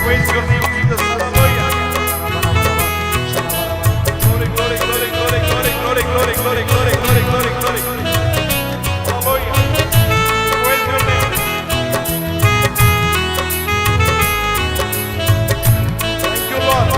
praise your name, Jesus. Hallelujah. Glory, glory, glory, glory, glory, glory, glory, glory, glory, glory, glory, glory. Hallelujah. Praise your name. Thank you, Lord.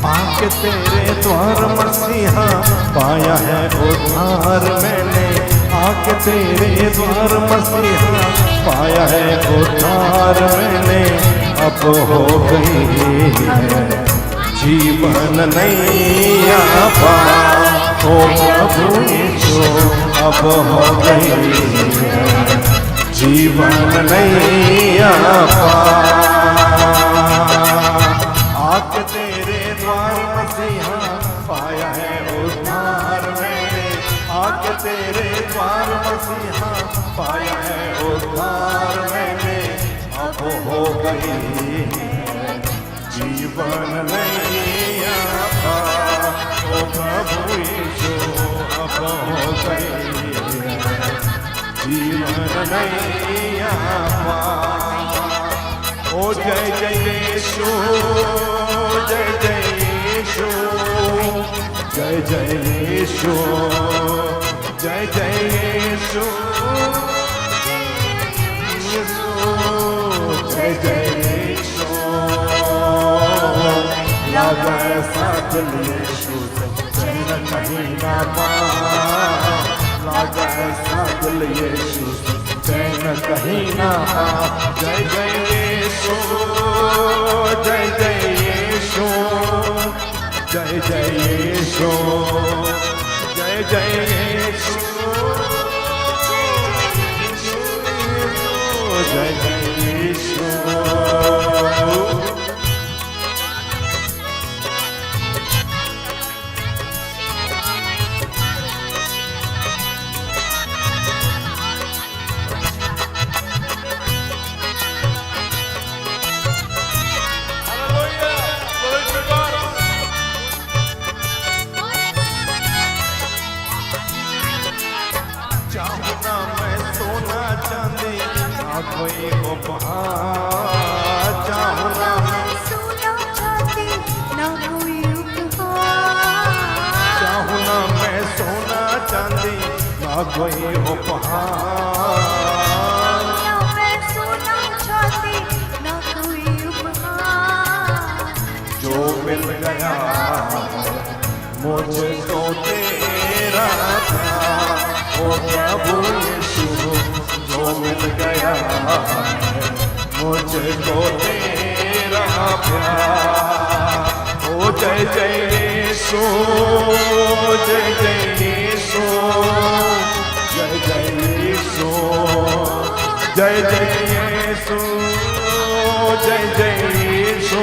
आके तेरे द्वार मसीहा पाया है उद्धार मैंने, आके तेरे द्वार मसीहा पाया है उद्धार मैंने। अब हो गई है जीवन नैया पार, ओ प्रभु यीशु अब हो गई है जीवन नैया पार। आके तेरे द्वार मसीहा पाया है उद्धार मैंने, आके तेरे द्वार मसीहा पाया है उद्धार मैंने। अब हो गई है जीवन नैया पार, ओ प्रभु यीशु अब हो गई है जीवन नैया पार। ओ जय जय यीशु, जय जय यीशु, जय जय यीशु, जय जय यीशु, जय जय यीशु। लागा ऐसा दिल यीशु चैन कहीं ना पा, लागा ऐसा दिल यीशु चैन कहीं ना पा। जय जय यीशु, जय जय यीशु, जय जय यीशु, जय जय यीशु, जय जय यीशु। चाहना मैं सोना चांदी ना कोई उपहार, चाहना मैं सोना चांदी ना कोई उपहार, चाहना मैं सोना चांदी ना कोई उपहार, ना मैं सोना चांदी ना कोई उपहार। जो मिल गया मुझको तेरा प्यार, ओ प्रभु यीशु जो मिल गया मुझको तेरा प्यार। ओ जय जय यीशु, जय जय यीशु, जय जय यीशु, जय जय यीशु, जय जय यीशु।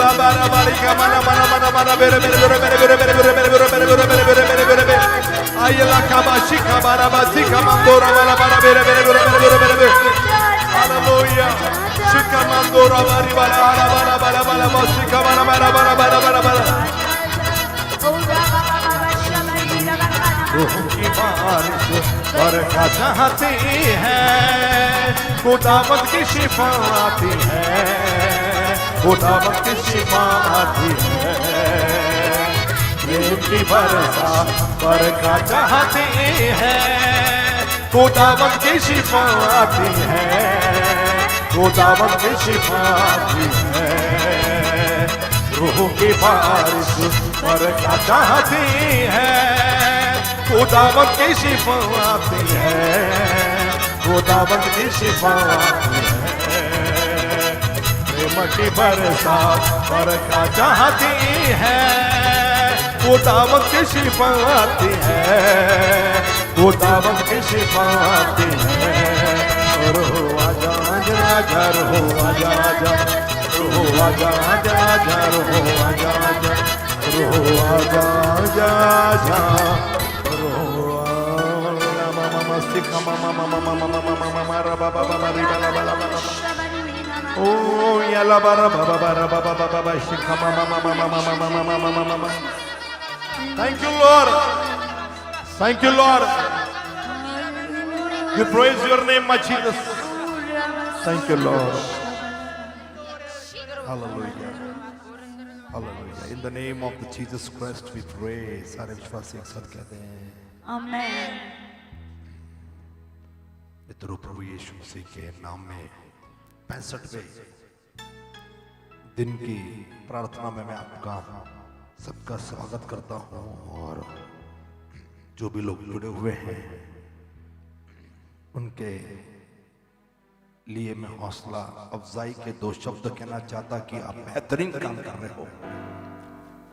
La bara bari ka mana mana mana mana bere bere bere bere bere bere bere bere bere bere bere bere bere bere bere bere ayla kabashi kabara basi kamandora bala bara bere bere bere bere bere bere bere hallelujah shikamandora bari bala bala bala bala bala basi kabara bala bala bala bala bala रूह की बारिश बरखा चाहती है खुदावंद की शिफा आती है खुदावंद की शिफा आती है प्रेम की बरसा बरखा चाहती है खुदावंद की शिफा आती है खुदावंद की शिफा आती है रूह की बारिश बरखा चाहती है खुदावंद की शिफा आती है खुदावंद की शिफा आती है प्रेम की बरसात बरखा चाहती है खुदावंद की शिफा आती है खुदावंद की शिफा आती है रो आजा आजा आजा रो आजा आजा रो आजा आजा आजा रो आजा आजा रो आजा आजा आजा oh ya la bara baba bara baba baba shikama mama mama mama mama mama mama thank you Lord we praise your name my Jesus thank you Lord hallelujah hallelujah in the name of the Jesus Christ we pray सारे विश्वासी एक साथ कहते हैं Amen. मित्रों प्रभु यीशु मसीह के नाम में 65वें दिन की प्रार्थना में मैं आपका सबका स्वागत करता हूं और जो भी लोग जुड़े हुए हैं उनके लिए मैं हौसला अफजाई के 2 शब्द कहना चाहता कि आप बेहतरीन काम कर रहे हो।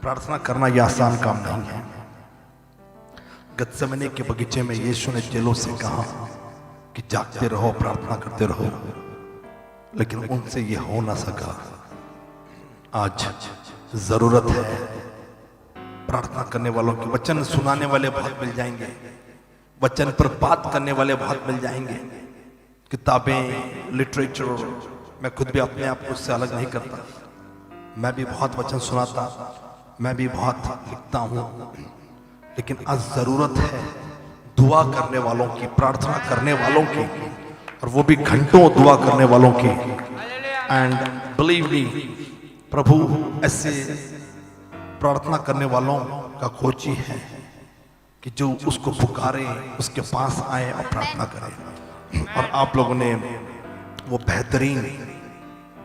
प्रार्थना करना यह आसान काम नहीं है। गत्सेमने के बगीचे में यीशु ने चेलों से कहा कि जागते रहो प्रार्थना करते रहो, लेकिन उनसे यह हो ना सका। आज जरूरत है प्रार्थना करने वालों की। वचन सुनाने वाले बहुत मिल जाएंगे, वचन पर बात करने वाले बहुत मिल जाएंगे। किताबें, लिटरेचर, मैं खुद भी अपने आप को उससे अलग नहीं करता। मैं भी बहुत वचन सुनाता, मैं भी बहुत लिखता हूँ, लेकिन आज जरूरत है दुआ करने वालों की, प्रार्थना करने वालों की, और वो भी घंटों दुआ करने वालों की। एंड बिलीव मी, प्रभु ऐसे प्रार्थना करने वालों का खोजी है कि जो उसको पुकारे, उसके पास आए और प्रार्थना करें। और आप लोगों ने वो बेहतरीन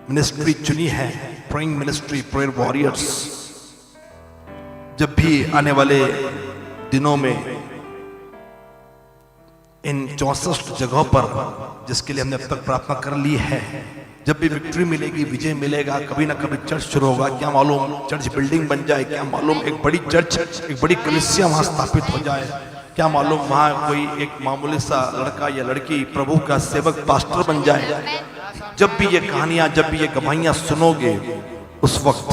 मिनिस्ट्री चुनी है, प्रेइंग मिनिस्ट्री, प्रेयर वॉरियर्स। जब भी आने वाले दिनों में इन 64 जगहों पर जिसके लिए हमने अब तक प्रार्थना कर ली है, जब भी विक्ट्री मिलेगी, विजय मिलेगा, कभी ना कभी चर्च शुरू होगा। क्या मालूम चर्च बिल्डिंग बन जाए, क्या मालूम एक बड़ी चर्च, एक बड़ी कलीसिया वहां स्थापित हो जाए, क्या मालूम वहां कोई एक मामूली सा लड़का या लड़की प्रभु का सेवक पास्टर बन जाए। जब भी ये कहानियां, जब भी ये गवाहियां सुनोगे, उस वक्त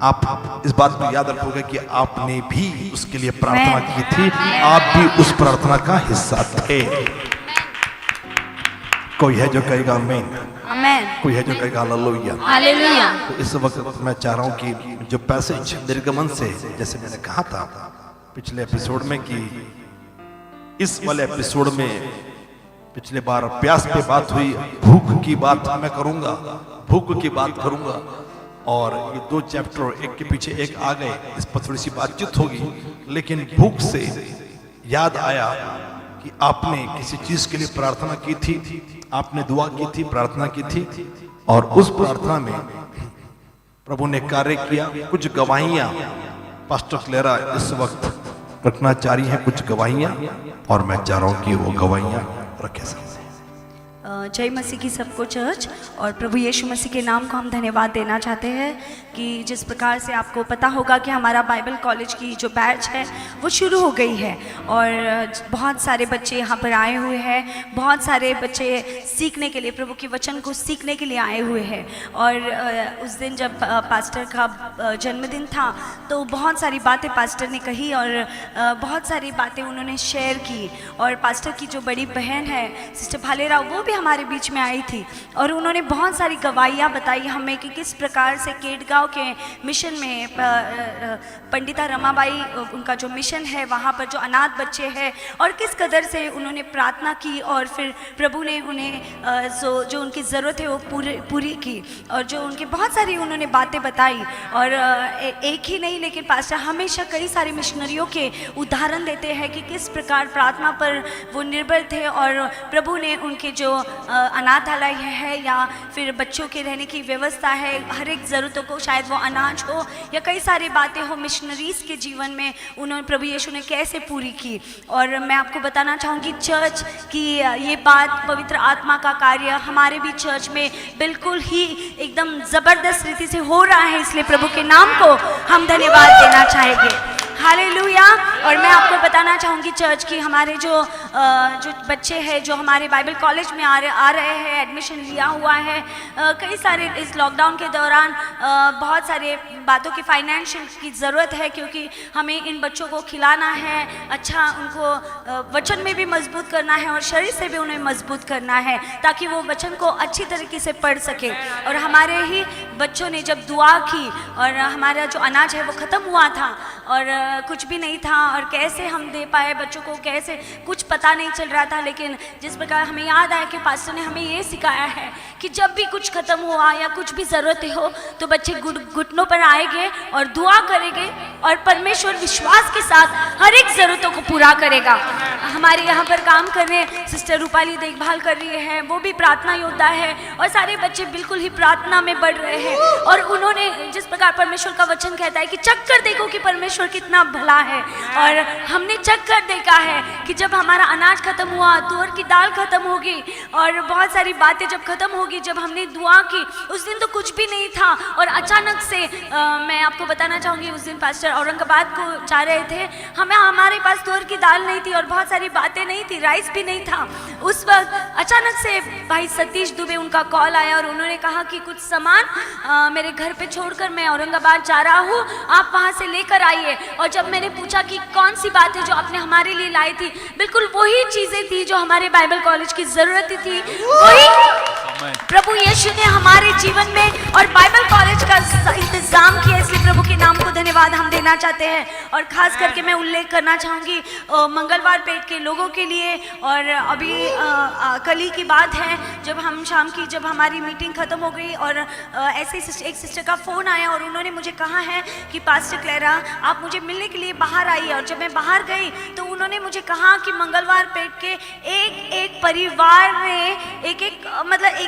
आप इस बात को याद रखोगे कि आपने भी उसके लिए प्रार्थना की थी, आप भी उस प्रार्थना का हिस्सा थे। कोई है जो कहेगा आमीन, कोई है जो कहेगा हालेलुया। तो इस वक्त मैं चाह रहा हूं कि जो पैसेज निर्गमन से, जैसे मैंने कहा था पिछले एपिसोड में कि इस वाले एपिसोड में पिछले बार प्यास पे बात हुई, भूख की बात मैं करूंगा, भूख की बात करूंगा। और ये 2 चैप्टर एक के पीछे एक आ गए, इस पर थोड़ी सी बातचीत होगी। लेकिन भूख से याद आया कि आपने किसी चीज के लिए प्रार्थना की थी, आपने दुआ की थी, प्रार्थना की थी, और उस प्रार्थना में प्रभु ने कार्य किया। कुछ गवाहियां पास्टर क्लेरा इस वक्त रखना चाह रही है, कुछ गवाहियां, और मैं चाह रहा हूं कि वो गवाहियां रखे सकते। जय मसीह की सबको चर्च और प्रभु यीशु मसीह के नाम को हम धन्यवाद देना चाहते हैं कि जिस प्रकार से आपको पता होगा कि हमारा बाइबल कॉलेज की जो बैच है वो शुरू हो गई है और बहुत सारे बच्चे यहाँ पर आए हुए हैं। बहुत सारे बच्चे सीखने के लिए, प्रभु के वचन को सीखने के लिए आए हुए हैं। और उस दिन जब पास्टर का जन्मदिन था तो बहुत सारी बातें पास्टर ने कही और बहुत सारी बातें उन्होंने शेयर की। और पास्टर की जो बड़ी बहन है सिस्टर भालेराव, वो भी हमारे बीच में आई थी और उन्होंने बहुत सारी गवाहियाँ बताई हमें कि किस प्रकार से केटगांव के मिशन में पंडिता रमाबाई उनका जो मिशन है वहाँ पर जो अनाथ बच्चे हैं और किस कदर से उन्होंने प्रार्थना की और फिर प्रभु ने उन्हें जो उनकी ज़रूरत है वो पूरी की। और जो उनकी बहुत सारी उन्होंने बातें बताई। और एक ही नहीं लेकिन पास्टर हमेशा कई सारे मिशनरियों के उदाहरण देते हैं कि किस प्रकार प्रार्थना पर वो निर्भर थे और प्रभु ने उनके जो अनाथालय है या फिर बच्चों के रहने की व्यवस्था है, हर एक ज़रूरतों को, चाहे वो अनाज हो या कई सारी बातें हो, मिशनरीज के जीवन में उन्होंने प्रभु यीशु ने कैसे पूरी की। और मैं आपको बताना चाहूँगी चर्च की ये बात, पवित्र आत्मा का कार्य हमारे भी चर्च में बिल्कुल ही एकदम ज़बरदस्त रीति से हो रहा है, इसलिए प्रभु के नाम को हम धन्यवाद देना चाहेंगे। हालेलुया। और मैं आपको बताना चाहूँगी चर्च की हमारे जो बच्चे हैं जो हमारे बाइबल कॉलेज में आ रहे हैं, एडमिशन लिया हुआ है, कई सारे इस लॉकडाउन के दौरान बहुत सारे बातों की फाइनेंशियल की ज़रूरत है क्योंकि हमें इन बच्चों को खिलाना है, अच्छा उनको वचन में भी मजबूत करना है और शरीर से भी उन्हें मजबूत करना है ताकि वो वचन को अच्छी तरीके से पढ़ सके। और हमारे ही बच्चों ने जब दुआ की और हमारा जो अनाज है वो ख़त्म हुआ था और कुछ भी नहीं था और कैसे हम दे पाए बच्चों को, कैसे कुछ पता नहीं चल रहा था। लेकिन जिस प्रकार हमें याद आया कि पास्टर ने हमें ये सिखाया है कि जब भी कुछ ख़त्म हुआ या कुछ भी ज़रूरत हो तो बच्चे घुटनों पर आएंगे और दुआ करेंगे और परमेश्वर विश्वास के साथ हर एक ज़रूरतों को पूरा करेगा। हमारे यहाँ पर काम कर रहे सिस्टर रूपाली देखभाल कर रही है, वो भी प्रार्थना योद्धा है और सारे बच्चे बिल्कुल ही प्रार्थना में बढ़ रहे हैं। और उन्होंने जिस प्रकार परमेश्वर का वचन कहता है कि चख कर देखो कि परमेश्वर कितना भला है, और हमने चख कर देखा है कि जब हमारा अनाज खत्म हुआ, तुअर की दाल खत्म होगी और बहुत सारी बातें जब खत्म होगी, जब हमने दुआ की, उस दिन तो कुछ भी नहीं था और अचानक से मैं आपको बताना चाहूँगी उस दिन पास्टर औरंगाबाद को जा रहे थे, हमारे पास तुअर की दाल नहीं थी और बहुत सारी बातें नहीं थी, राइस भी नहीं था। उस वक्त अचानक से भाई सतीश दुबे उनका कॉल आया और उन्होंने कहा कि कुछ सामान मेरे घर पे छोड़कर मैं औरंगाबाद जा रहा हूँ, आप वहाँ से लेकर आइए। और जब मैंने पूछा कि कौन सी बात है जो आपने हमारे लिए लाई थी, बिल्कुल वही चीज़ें थी जो हमारे बाइबल कॉलेज की ज़रूरत थी, वही प्रभु यीशु ने हमारे जीवन में और बाइबल कॉलेज का इंतज़ाम किया। इसलिए प्रभु के नाम को धन्यवाद हम देना चाहते हैं। और ख़ास करके मैं उल्लेख करना चाहूँगी मंगलवार पेट के लोगों के लिए। और अभी कल ही की बात है जब हम शाम की जब हमारी मीटिंग ख़त्म हो गई और ऐसे एक सिस्टर का फ़ोन आया और उन्होंने मुझे कहा है कि पास्टर क्लेरा आप मुझे मिलने के लिए बाहर आइए। और जब मैं बाहर गई तो उन्होंने मुझे कहा कि मंगलवार पेट के एक परिवार में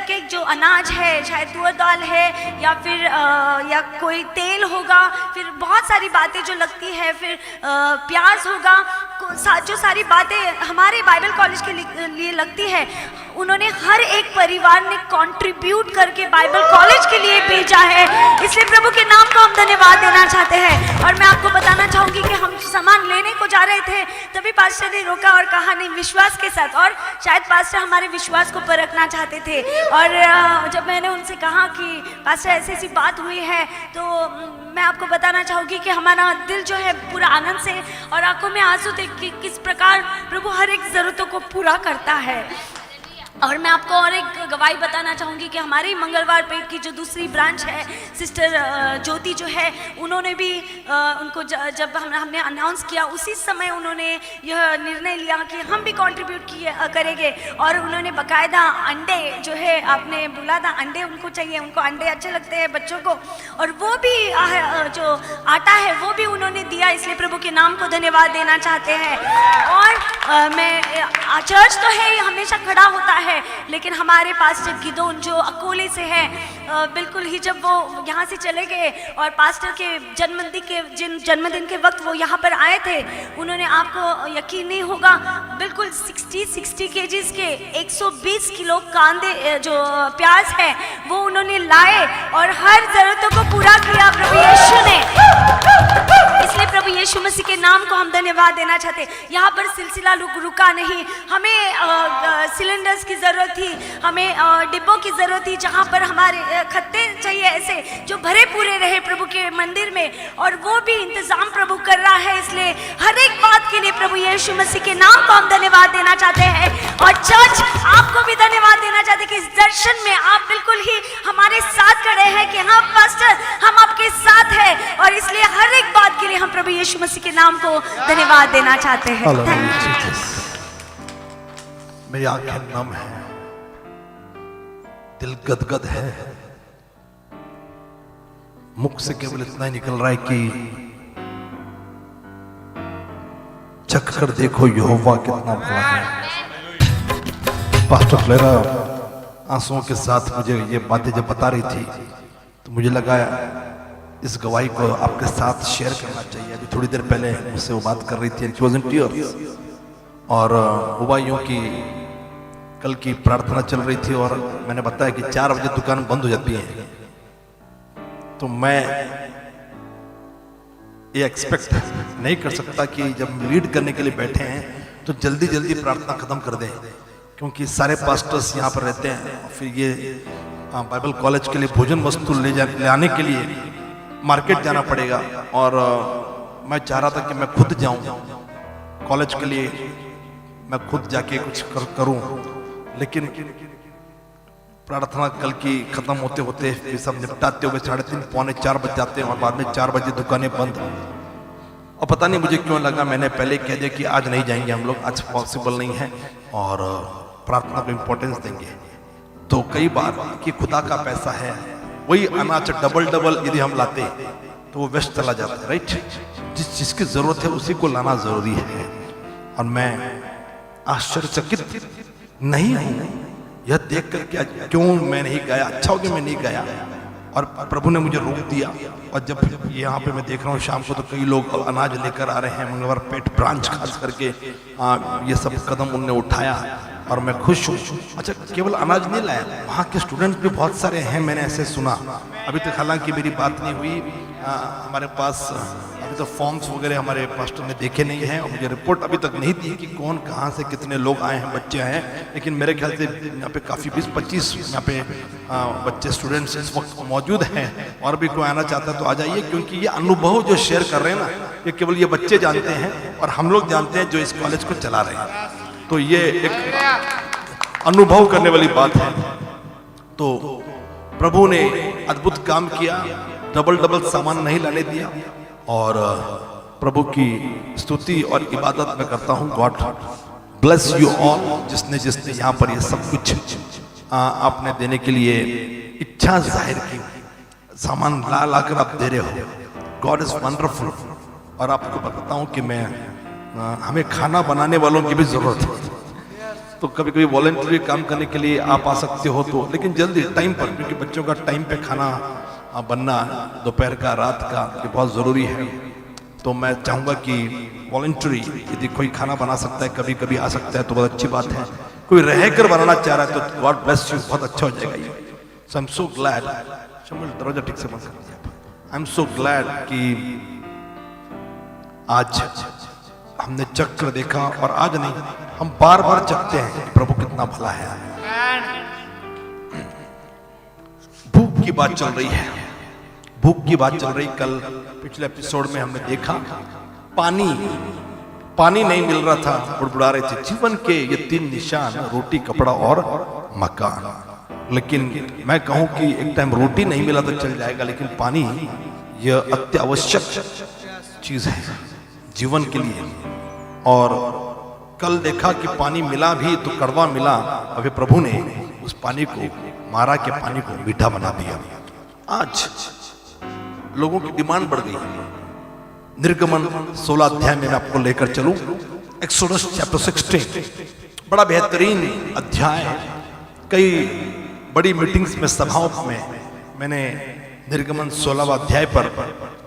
एक जो अनाज है, चाहे तुअर दाल है या फिर या कोई तेल होगा, फिर बहुत सारी बातें जो लगती है, फिर प्याज होगा, जो सारी बातें हमारे बाइबल कॉलेज के लिए लगती है, उन्होंने हर एक परिवार ने कंट्रीब्यूट करके बाइबल कॉलेज के लिए भेजा है। इसलिए प्रभु के नाम को हम धन्यवाद देना चाहते हैं। और मैं आपको बताना चाहूँगी कि हम सामान लेने को जा रहे थे तभी पास्टर ने रोका और कहा नहीं, विश्वास के साथ। और शायद पास्टर हमारे विश्वास को परखना चाहते थे। और जब मैंने उनसे कहा कि पास्टर ऐसी ऐसी बात हुई है, तो मैं आपको बताना चाहूँगी कि हमारा दिल जो है पूरा आनंद से और आंखों में आंसू थे कि किस प्रकार प्रभु हर एक ज़रूरतों को पूरा करता है। और मैं आपको और एक गवाही बताना चाहूँगी कि हमारे मंगलवार पेट की जो दूसरी ब्रांच है सिस्टर ज्योति जो है, उन्होंने भी उनको जब हमने अनाउंस किया उसी समय उन्होंने यह निर्णय लिया कि हम भी कंट्रीब्यूट करेंगे। और उन्होंने बाकायदा अंडे जो है, आपने बोला था अंडे उनको चाहिए, उनको अंडे अच्छे लगते हैं बच्चों को, और वो भी जो आटा है वो भी उन्होंने दिया। इसलिए प्रभु के नाम को धन्यवाद देना चाहते हैं। और मैं चर्च तो है हमेशा खड़ा होता है है, लेकिन हमारे पास्टर गिदोन जो अकोले से है, बिल्कुल ही जब वो यहाँ से चले गए और पास्टर के जन्मदिन के वक्त वो यहाँ पर आए थे, उन्होंने, आपको यकीन नहीं होगा, बिल्कुल 60 केजीज के 120 किलो कांदे जो प्याज है वो उन्होंने लाए और हर जरूरतों को पूरा किया प्रभु यीशु ने। इसलिए प्रभु यीशु मसीह के नाम को हम धन्यवाद देना चाहते हैं। यहाँ पर सिलसिला रुका नहीं, हमें सिलेंडर्स की ज़रूरत थी, हमें डिब्बों की ज़रूरत थी, जहाँ पर हमारे खत्ते चाहिए ऐसे जो भरे पूरे रहे प्रभु के मंदिर में, और वो भी इंतज़ाम प्रभु कर रहा है। इसलिए हर एक बात के लिए प्रभु यीशु मसीह के नाम को हम धन्यवाद देना चाहते हैं। और चर्च आपको भी धन्यवाद देना चाहते हैं कि इस दर्शन में आप बिल्कुल ही हमारे साथ खड़े हैं कि हाँ पास्टर हम आपके साथ हैं, और इसलिए हर एक बात के लिए हम प्रभु यीशु मसीह के नाम को धन्यवाद देना चाहते हैं। मेरी आंखें नम है, दिल गदगद है, मुख से केवल इतना ही निकल रहा है कि चख कर देखो यहोवा कितना भला है। पास्टर फ्लेरा आंसुओं के साथ मुझे ये बातें जब बता रही थी तो मुझे लगा इस गवाही को आपके साथ शेयर करना चाहिए। अभी थोड़ी देर पहले मुझसे वो बात कर रही थी, शी वाज इन टीयर्स, और हुआ यूं कि कल की प्रार्थना चल रही थी और मैंने बताया कि 4 बजे दुकान बंद हो जाती है, तो मैं ये एक्सपेक्ट नहीं कर सकता कि जब लीड करने के लिए बैठे हैं तो जल्दी जल्दी प्रार्थना खत्म कर दें, क्योंकि सारे पास्टर्स यहाँ पर रहते हैं और फिर ये बाइबल कॉलेज के लिए भोजन वस्तु ले आने के लिए मार्केट जाना पड़ेगा। और मैं चाह रहा था कि मैं खुद जाऊं कॉलेज के लिए, मैं खुद जाके कुछ करूं, लेकिन प्रार्थना कल की खत्म होते होते फिर सब निपटाते हुए 3:30 पौने 4 बज जाते हैं और बाद में 4 बजे दुकानें बंद। और पता नहीं मुझे क्यों लगा, मैंने पहले कह दिया कि आज नहीं जाएंगे हम लोग, आज पॉसिबल नहीं है और प्रार्थना को इम्पोर्टेंस देंगे। तो कई बार कि खुदा का पैसा है, वही अनाज डबल यदि हम लाते तो वो वेस्ट चला जाता है, राइट। जिस चीज की जरूरत है उसी को लाना जरूरी है। और मैं आश्चर्यचकित नहीं हूं यह देख कर कि क्यों मैं नहीं गया, अच्छा हो गया मैं नहीं गया, और प्रभु ने मुझे रोक दिया। और जब यहाँ पे मैं देख रहा हूँ शाम को तो कई लोग अनाज लेकर आ रहे हैं, मंगलवार पेट ब्रांच खास करके ये सब कदम उनने उठाया और मैं खुश हूँ। अच्छा, केवल अनाज नहीं लाया, वहाँ के स्टूडेंट्स भी बहुत सारे हैं, मैंने ऐसे सुना। अभी तक हालांकि मेरी बात नहीं हुई, हमारे पास अभी तो फॉर्म्स वगैरह हमारे पास्टर ने देखे नहीं हैं और मुझे रिपोर्ट अभी तक नहीं दी कि कौन कहाँ से कितने लोग आए हैं, बच्चे आए हैं। लेकिन मेरे ख्याल से यहाँ पे काफ़ी 20-25 यहाँ पे बच्चे स्टूडेंट्स इस वक्त मौजूद हैं, और भी कोई आना चाहता है तो आ जाइए, क्योंकि ये अनुभव जो शेयर कर रहे हैं ना, ये केवल ये बच्चे जानते हैं और हम लोग जानते हैं जो इस कॉलेज को चला रहे हैं। तो ये एक अनुभव करने वाली बात है। तो प्रभु ने अद्भुत काम किया, डबल सामान नहीं लाने दिया, और प्रभु की स्तुति और इबादत मैं करता हूँ। गॉड ब्लेस यू ऑल, जिसने यहाँ पर ये सब कुछ आपने देने के लिए इच्छा जाहिर की, सामान ला कर आप दे रहे हो। God is wonderful. और आपको बताता हूँ कि मैं हमें खाना बनाने वालों की भी जरूरत है, तो कभी कभी वॉलंटरी काम करने के लिए आप आ सकते हो, तो लेकिन जल्दी टाइम पर, क्योंकि बच्चों का टाइम पे खाना बनना, दोपहर का, रात का, ये बहुत ज़रूरी है। तो मैं चाहूँगा कि वॉलंटरी यदि कोई खाना बना सकता है, कभी कभी आ सकता है तो बहुत अच्छी बात है। कोई रहकर बनाना चाह रहा है तो गॉड ब्लेस यू, बहुत अच्छा हो जाएगा ये। सो आई एम सो ग्लैड, दरवाजा ठीक से बंद कर दिया। आई एम सो ग्लैड कि आज हमने चक्र देखा, और आज नहीं, हम बार बार चखते हैं कि प्रभु कितना भला है। भूख की बात चल रही है, भूख की बात चल रही। कल पिछले एपिसोड में हमने देखा पानी नहीं मिल रहा था, बुड़बुड़ा रहे थे। जीवन के ये 3 निशान, रोटी, कपड़ा और मकान। लेकिन मैं कहूं कि एक टाइम रोटी नहीं मिला तो चल जाएगा, लेकिन पानी यह अत्यावश्यक चीज है जीवन के लिए। और कल देखा कि पानी मिला भी तो कड़वा मिला, अभी प्रभु ने उस पानी को, मारा के पानी को मीठा बना दिया। आज लोगों की डिमांड बढ़ गई। निर्गमन 16 अध्याय में मैं आपको लेकर चलूं। एक्सोडस चैप्टर 16 बड़ा बेहतरीन अध्याय है। कई बड़ी मीटिंग्स में, सभाओं में मैंने निर्गमन 16वां अध्याय पर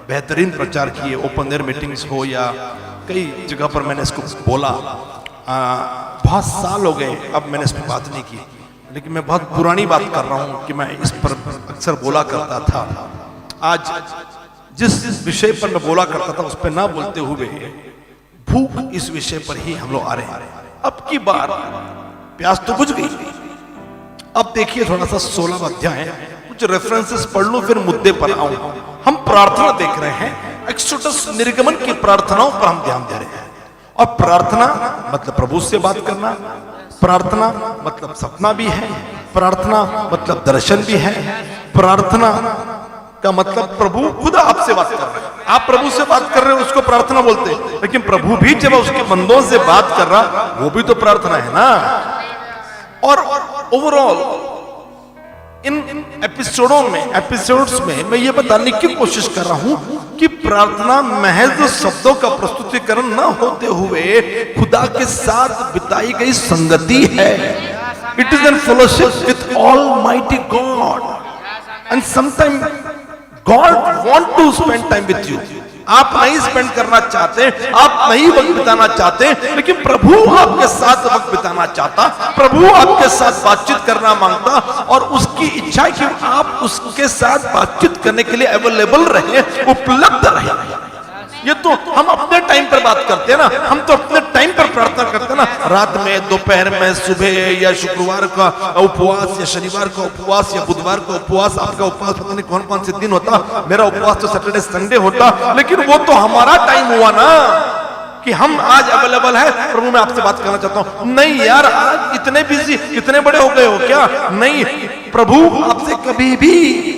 बेहतरीन प्रचार किए। ओपन एयर मीटिंग्स हो या कई जगह पर मैंने इसको बोला। बहुत साल हो गए अब मैंने इस पर बात नहीं की, लेकिन मैं बहुत पुरानी बात कर रहा हूं कि मैं इस पर अक्सर बोला करता था। आज जिस विषय पर मैं बोला करता था उस पर ना बोलते हुए भूख इस विषय पर ही हम लोग आ रहे हैं। अब की बार प्यास तो बुझ गई। अब देखिए थोड़ा सा 16वां अध्याय, कुछ रेफरेंसेस पढ़ लूं फिर मुद्दे पर आऊं। हम प्रार्थना देख रहे हैं, एक्सोडस निर्गमन की प्रार्थनाओं पर हम ध्यान दे रहे हैं। और प्रार्थना मतलब प्रभु से बात करना, प्रार्थना मतलब सपना भी है, प्रार्थना मतलब दर्शन भी है, प्रार्थना का मतलब प्रभु खुद आपसे बात कर रहे हैं। आप प्रभु से बात कर रहे हो उसको प्रार्थना बोलते हैं, लेकिन प्रभु भी जब उसके बंदों से बात कर रहा वो भी तो प्रार्थना है ना। और ओवरऑल इन एपिसोड्स में मैं ये बताने की कोशिश कर रहा हूं कि प्रार्थना महज शब्दों का प्रस्तुतिकरण न होते हुए खुदा के साथ बिताई गई संगति है। It is an fellowship with almighty God and sometime God want to spend time with you. आप नहीं स्पेंड करना चाहते, आप नहीं वक्त बिताना चाहते, लेकिन प्रभु आपके साथ वक्त बिताना चाहता, प्रभु आपके साथ बातचीत करना मांगता और उसकी इच्छा है कि आप उसके साथ बातचीत करने के लिए अवेलेबल रहे, उपलब्ध रहे। ये तो हम अपने टाइम पर बात करते हैं ना, हम तो अपने टाइम पर प्रार्थना करते हैं ना, रात में, दोपहर में, सुबह या शुक्रवार का उपवास या शनिवार का उपवास या बुधवार का उपवास। आपका उपवास पता नहीं कौन कौन से दिन होता, मेरा उपवास तो सैटरडे संडे होता, लेकिन वो तो हमारा टाइम हुआ ना कि हम आज अवेलेबल है, प्रभु मैं आपसे बात करना चाहता हूं। नहीं यार, आज इतने बिजी, इतने बड़े हो गए हो क्या? नहीं, प्रभु आपसे कभी भी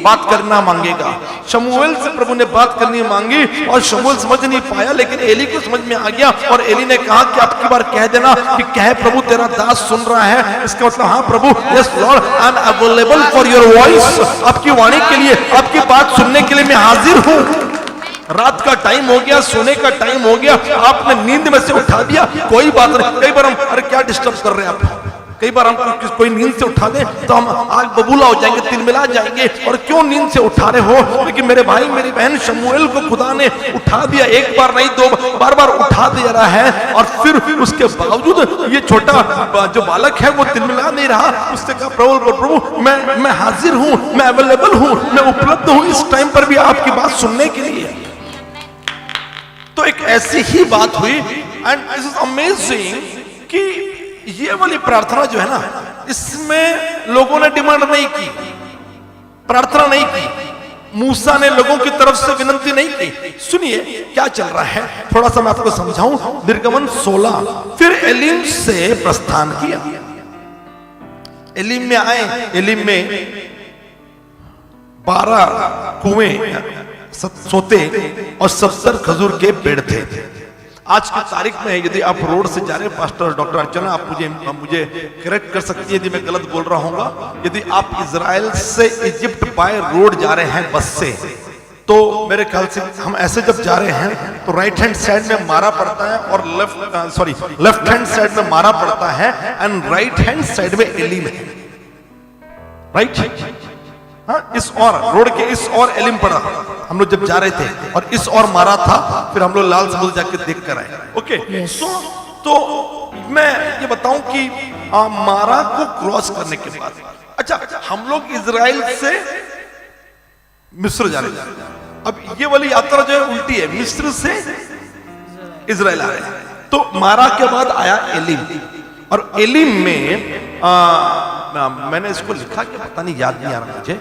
बात करना मांगेगा। शमूएल से प्रभु ने बात करनी मांगी और शमूएल समझ नहीं पाया, लेकिन एली को समझ में आ गया और एली ने कहा कि अब की बार कह देना कि कहे प्रभु तेरा दास सुन रहा है। इसका मतलब हाँ प्रभु, yes Lord, I am available for your voice. आपकी वाणी के लिए, आपकी बात सुनने के लिए मैं हाजिर हूं। रात का टाइम हो गया, सोने का टाइम हो गया, आपने नींद में से उठा दिया, कोई बात नहीं। कई बार हम अरे क्या डिस्टर्ब कर रहे हैं आप, कई बार हम कोई नींद से उठा दे तो हम आग बबूला हो जाएंगे, तिलमिला जाएंगे, और क्यों नींद से उठा रहे हो? लेकिन मेरे भाई मेरी बहन, शमूएल को खुदा ने उठा दिया, एक बार नहीं दो बार बार उठा दे रहा है। और फिर उसके बावजूद ये छोटा जो बालक है वो तिलमिला नहीं रहा। उससे कहा प्रभु मैं हाजिर हूं, मैं अवेलेबल हूं, मैं उपलब्ध हूं इस टाइम पर भी आपकी बात सुनने के लिए। तो एक ऐसी ही बात हुई एंड दिस इज अमेजिंग कि ये वाली प्रार्थना जो है ना, इसमें लोगों ने डिमांड नहीं की, प्रार्थना नहीं की, मूसा ने लोगों की तरफ से विनती नहीं की। सुनिए क्या चल रहा है, थोड़ा सा मैं आपको समझाऊं। निर्गमन 16, फिर एलीम से प्रस्थान किया। एलीम में आए, एलीम में 12 कुएं, सोते और 70 खजूर के पेड़ थे। आज की तारीख में यदि आप रोड से जा रहे हैं, पास्टर डॉक्टर अर्चना आप मुझे करेक्ट कर सकती है यदि मैं गलत बोल रहा हूँ। यदि आप इजराइल से इजिप्ट बाय रोड जा रहे हैं बस से, तो मेरे ख्याल से हम ऐसे जब जा रहे हैं तो राइट हैंड साइड में मारा पड़ता है और लेफ्ट हैंड साइड में मारा पड़ता है एंड राइट हैंड साइड में एलीम है, राइट। इस और रोड के इस और एलिम पड़ा, हम लोग जब जा रहे थे, और इस और मारा था, फिर हम लोग लाल समुद्र जाके देख कर आए। ओके, तो मैं ये बताऊं कि मारा को क्रॉस करने के बाद, अच्छा हम लोग इजराइल से मिस्र जा रहे हैं। अब ये वाली यात्रा जो है उल्टी है, मिस्र से इजराइल आ रहे हैं। तो मारा के बाद आया एलिम, और एलिम में मैंने इसको लिखा कि पता नहीं, याद नहीं आ रहा मुझे,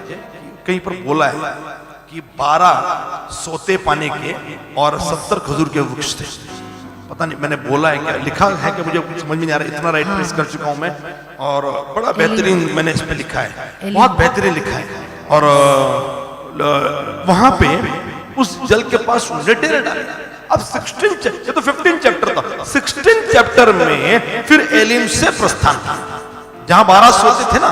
कहीं पर बोला है कि 12 सोते पाने के और 70 खजूर के वृक्ष थे। पता नहीं मैंने बोला है क्या, लिखा है कि मुझे कुछ समझ में नहीं आ रहा, इतना राइट प्रेस कर चुका हूं मैं, और बड़ा बेहतरीन मैंने इस पे लिखा है, बहुत बेहतरीन लिखा है। और वहां पे उस जल के पास डेरे डाले। अब 16 ये तो 15 चैप्टर था, 16 चैप्टर में फिर एलिम से प्रस्थान था, जहां 12 सोते थे ना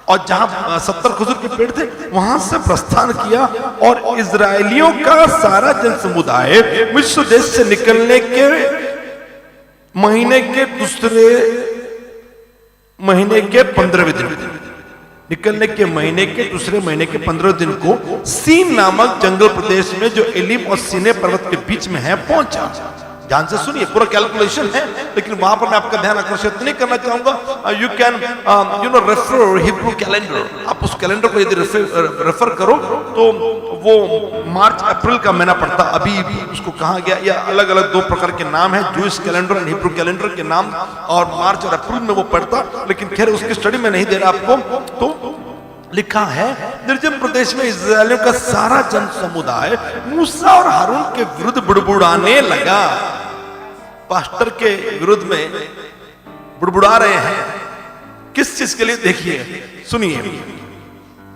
और जहां 70 खजूर के पेड़ थे, वहां से प्रस्थान किया। और इजरायलियों का सारा जन समुदाय मिस्र देश से निकलने के महीने के दूसरे महीने के 15वें दिन, निकलने के महीने के दूसरे महीने के 15 दिन को सीन नामक जंगल प्रदेश में जो एलिम और सीने पर्वत के बीच में है पहुंचा। ध्यान से सुनिए, पूरा कैलकुलेशन है, लेकिन वहां पर मैं आपका ध्यान आकर्षित नहीं करना चाहूंगा। You can refer Hebrew calendar, आप उस कैलेंडर को यदि रेफर करो तो वो मार्च अप्रैल का महीना पड़ता। अभी उसको कहा गया, या अलग अलग 2 प्रकार के नाम है, जूइश कैलेंडर और हिब्रू कैलेंडर के नाम, और मार्च और अप्रैल में वो पड़ता, लेकिन खैर उसकी स्टडी में नहीं दे रहा आपको। तो लिखा है, निर्जन प्रदेश में इस्राएलियों का सारा जन समुदाय मूसा और हारून के विरुद्ध बुड़बुड़ाने लगा। पास्टर के विरुद्ध में बुड़बुड़ा रहे हैं, किस चीज के लिए? देखिए, सुनिए।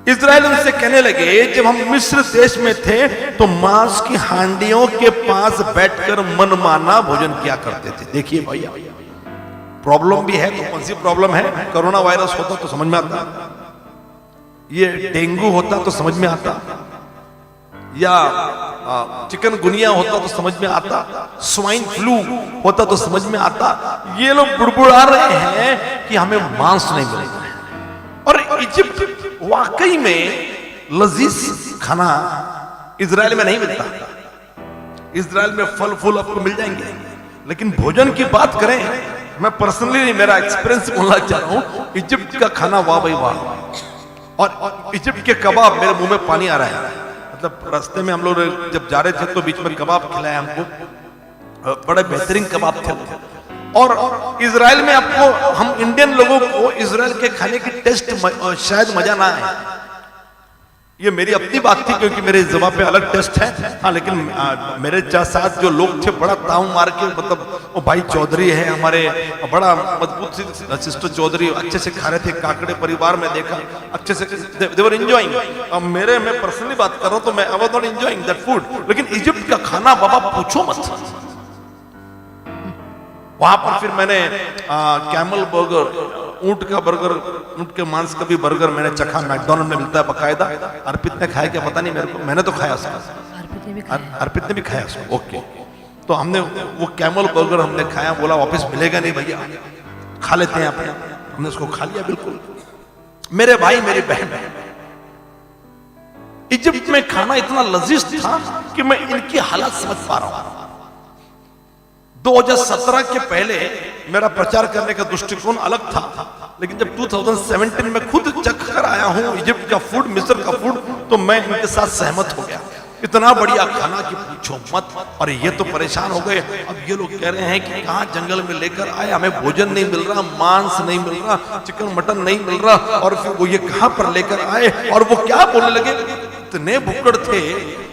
इस्राएल उनसे कहने लगे, जब हम मिस्र देश में थे तो मांस की हांडियों के पास बैठकर मनमाना भोजन किया करते थे। देखिए भैया, प्रॉब्लम भी है, तो कौन सी प्रॉब्लम है? कोरोना वायरस होता तो समझ में आता, ये डेंगू होता तो समझ में आता, या चिकनगुनिया होता तो समझ में आता, स्वाइन फ्लू होता तो समझ में आता। ये लोग बुड़बुड़ा रहे हैं कि हमें मांस नहीं मिल रहा है। और इजिप्ट वाकई में लजीज खाना इजराइल में नहीं मिलता। इजराइल में फल फूल आपको मिल जाएंगे, लेकिन भोजन की बात करें, मैं पर्सनली मेरा एक्सपीरियंस बोलना चाह रहा हूं, इजिप्ट का खाना वाह भाई वाह। और इजिप्ट के कबाब, मेरे मुंह में पानी आ रहा है। मतलब रास्ते में हम लोग जब जा रहे थे तो बीच में कबाब खिलाया हमको, बड़े बेहतरीन कबाब थे। और इजराइल में आपको, हम इंडियन लोगों को इजराइल के खाने की टेस्ट शायद मजा ना आए, ये मेरी अपनी बात थी, क्योंकि मेरे जबान पे अलग टेस्ट है। हाँ, लेकिन मेरे साथ जो लोग थे बड़ा ताऊ मार के, मतलब वो भाई चौधरी है हमारे, बड़ा मजबूत सिस्टर चौधरी, अच्छे से खा रहे थे। काकड़े परिवार में देखा, अच्छे से दे वर एंजॉयिंग। अब मैं पर्सनली बात कर रहा हूं तो मैं I was not enjoying that food. लेकिन इजिप्ट का खाना बाबा पूछो मत। वहां पर फिर मैंने कैमल बर्गर, ऊंट का बर्गर, ऊंट के मांस का भी बर्गर मैंने चखा, मैकडॉनल्ड में मिलता है बकायदा। अर्पित ने खाया क्या पता नहीं मेरे को, मैंने तो खाया उसका, अर्पित ने भी खाया उसको। ओके, तो हमने वो कैमल बर्गर हमने खाया, बोला वापस मिलेगा नहीं भैया, खा लेते हैं अपने। हमने उसको खा लिया। बिल्कुल मेरे भाई मेरी बहन, इजिप्ट में खाना इतना लजीज था कि मैं इनकी हालत समझ पा रहा हूं। 2017 के पहले मेरा प्रचार करने का दृष्टिकोण अलग था, लेकिन जब 2017 में खुद चख कर आया हूं इजिप्ट का फूड, मिस्र का फूड, तो मैं इनके साथ सहमत हो गया। इतना बढ़िया खाना कि पूछो मत। और ये तो परेशान हो गए। अब ये लोग कह रहे हैं कि कहां जंगल में लेकर आए, हमें भोजन नहीं मिल रहा, मांस नहीं मिल रहा, चिकन मटन नहीं मिल रहा, और फिर वो ये कहां पर लेकर आए। और वो क्या बोलने लगे, इतने भुक्कड़ थे,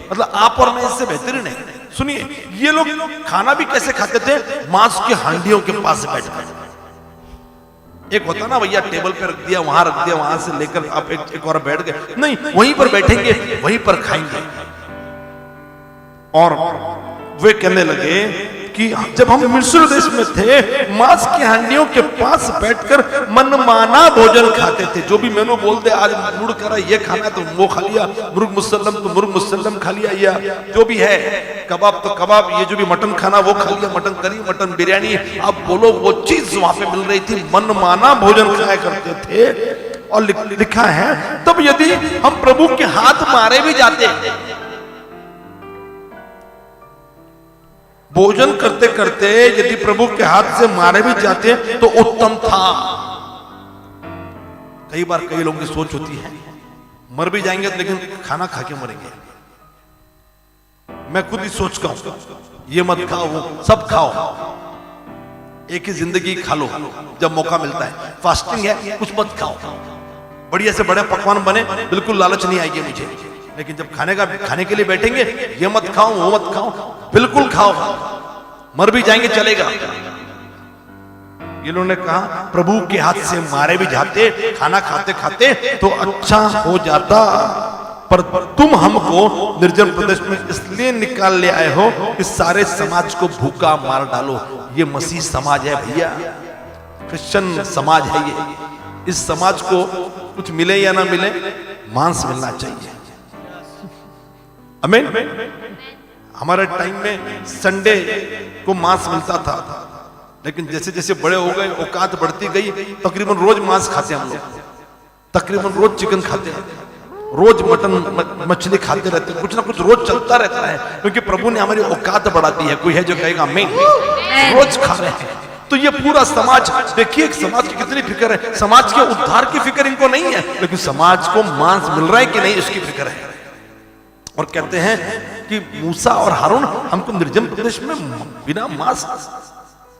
मतलब आप और मैं इससे बेहतरीन है। सुनिए, ये लोग खाना भी कैसे खाते थे? मांस की हांडियों के पास बैठकर। एक होता ना भैया, टेबल पे रख दिया, वहां रख दिया, वहां से लेकर आप एक और बैठ गए, नहीं, वहीं पर बैठेंगे, वहीं पर खाएंगे। और वे कहने लगे कि जब हम मिस्र देश में थे, मांस की हांडियों के पास बैठकर मनमाना भोजन खाते थे। जो भी मेनू बोलते, आज मूड करा ये खाना तो वो खा लिया, मुर्ग मुसल्लम तो मुर्ग मुसल्लम खा लिया, या जो भी है, कबाब तो कबाब, ये जो भी मटन खाना वो खा लिया, मटन करी, मटन बिरयानी, अब बोलो वो चीज वहां पे मिल रही थी। मनमाना भोजन खाया करते थे। और लिखा है, तब यदि हम प्रभु के हाथ मारे भी जाते, भोजन करते करते यदि प्रभु के हाथ से मारे भी जाते तो उत्तम था। कई बार कई लोगों की सोच होती है, मर भी जाएंगे लेकिन खाना खा के मरेंगे। मैं खुद ही सोच का हूं, ये मत खाओ, वो सब खाओ, एक ही जिंदगी खा लो जब मौका मिलता है। फास्टिंग है, कुछ मत खाओ, बढ़िया से बड़े पकवान बने, बिल्कुल लालच नहीं आएगी मुझे, लेकिन जब खाने के लिए बैठेंगे, ये मत खाओ, वो मत खाओ, बिल्कुल खाओ, मर भी जाएंगे चलेगा। ये लोगों ने कहा प्रभु के हाथ से मारे भी जाते, खाना खाते खाते तो अच्छा हो जाता, पर तुम हमको निर्जन प्रदेश में इसलिए निकाल ले आए हो कि सारे समाज को भूखा मार डालो। ये मसीह समाज है भैया, क्रिश्चियन समाज है ये। इस समाज को कुछ मिले या ना मिले, मांस मिलना चाहिए। आमीन। हमारे टाइम में संडे को मांस मिलता था, लेकिन जैसे जैसे बड़े हो गए, औकात बढ़ती गई, तकरीबन रोज मांस खाते हैं हम लोग, तकरीबन रोज चिकन खाते हैं, रोज मटन मछली खाते रहते हैं, कुछ ना कुछ रोज चलता रहता है, क्योंकि प्रभु ने हमारी औकात बढ़ा दी है। कोई है जो कहेगा मैं रोज खा रहे हैं। तो ये पूरा समाज, देखिए समाज की कितनी फिक्र है, समाज के उद्धार की फिक्र इनको नहीं है, लेकिन समाज को मांस मिल रहा है कि नहीं इसकी फिक्र है। और कहते हैं कि मूसा और हारून हमको निर्जन प्रदेश में बिना मांस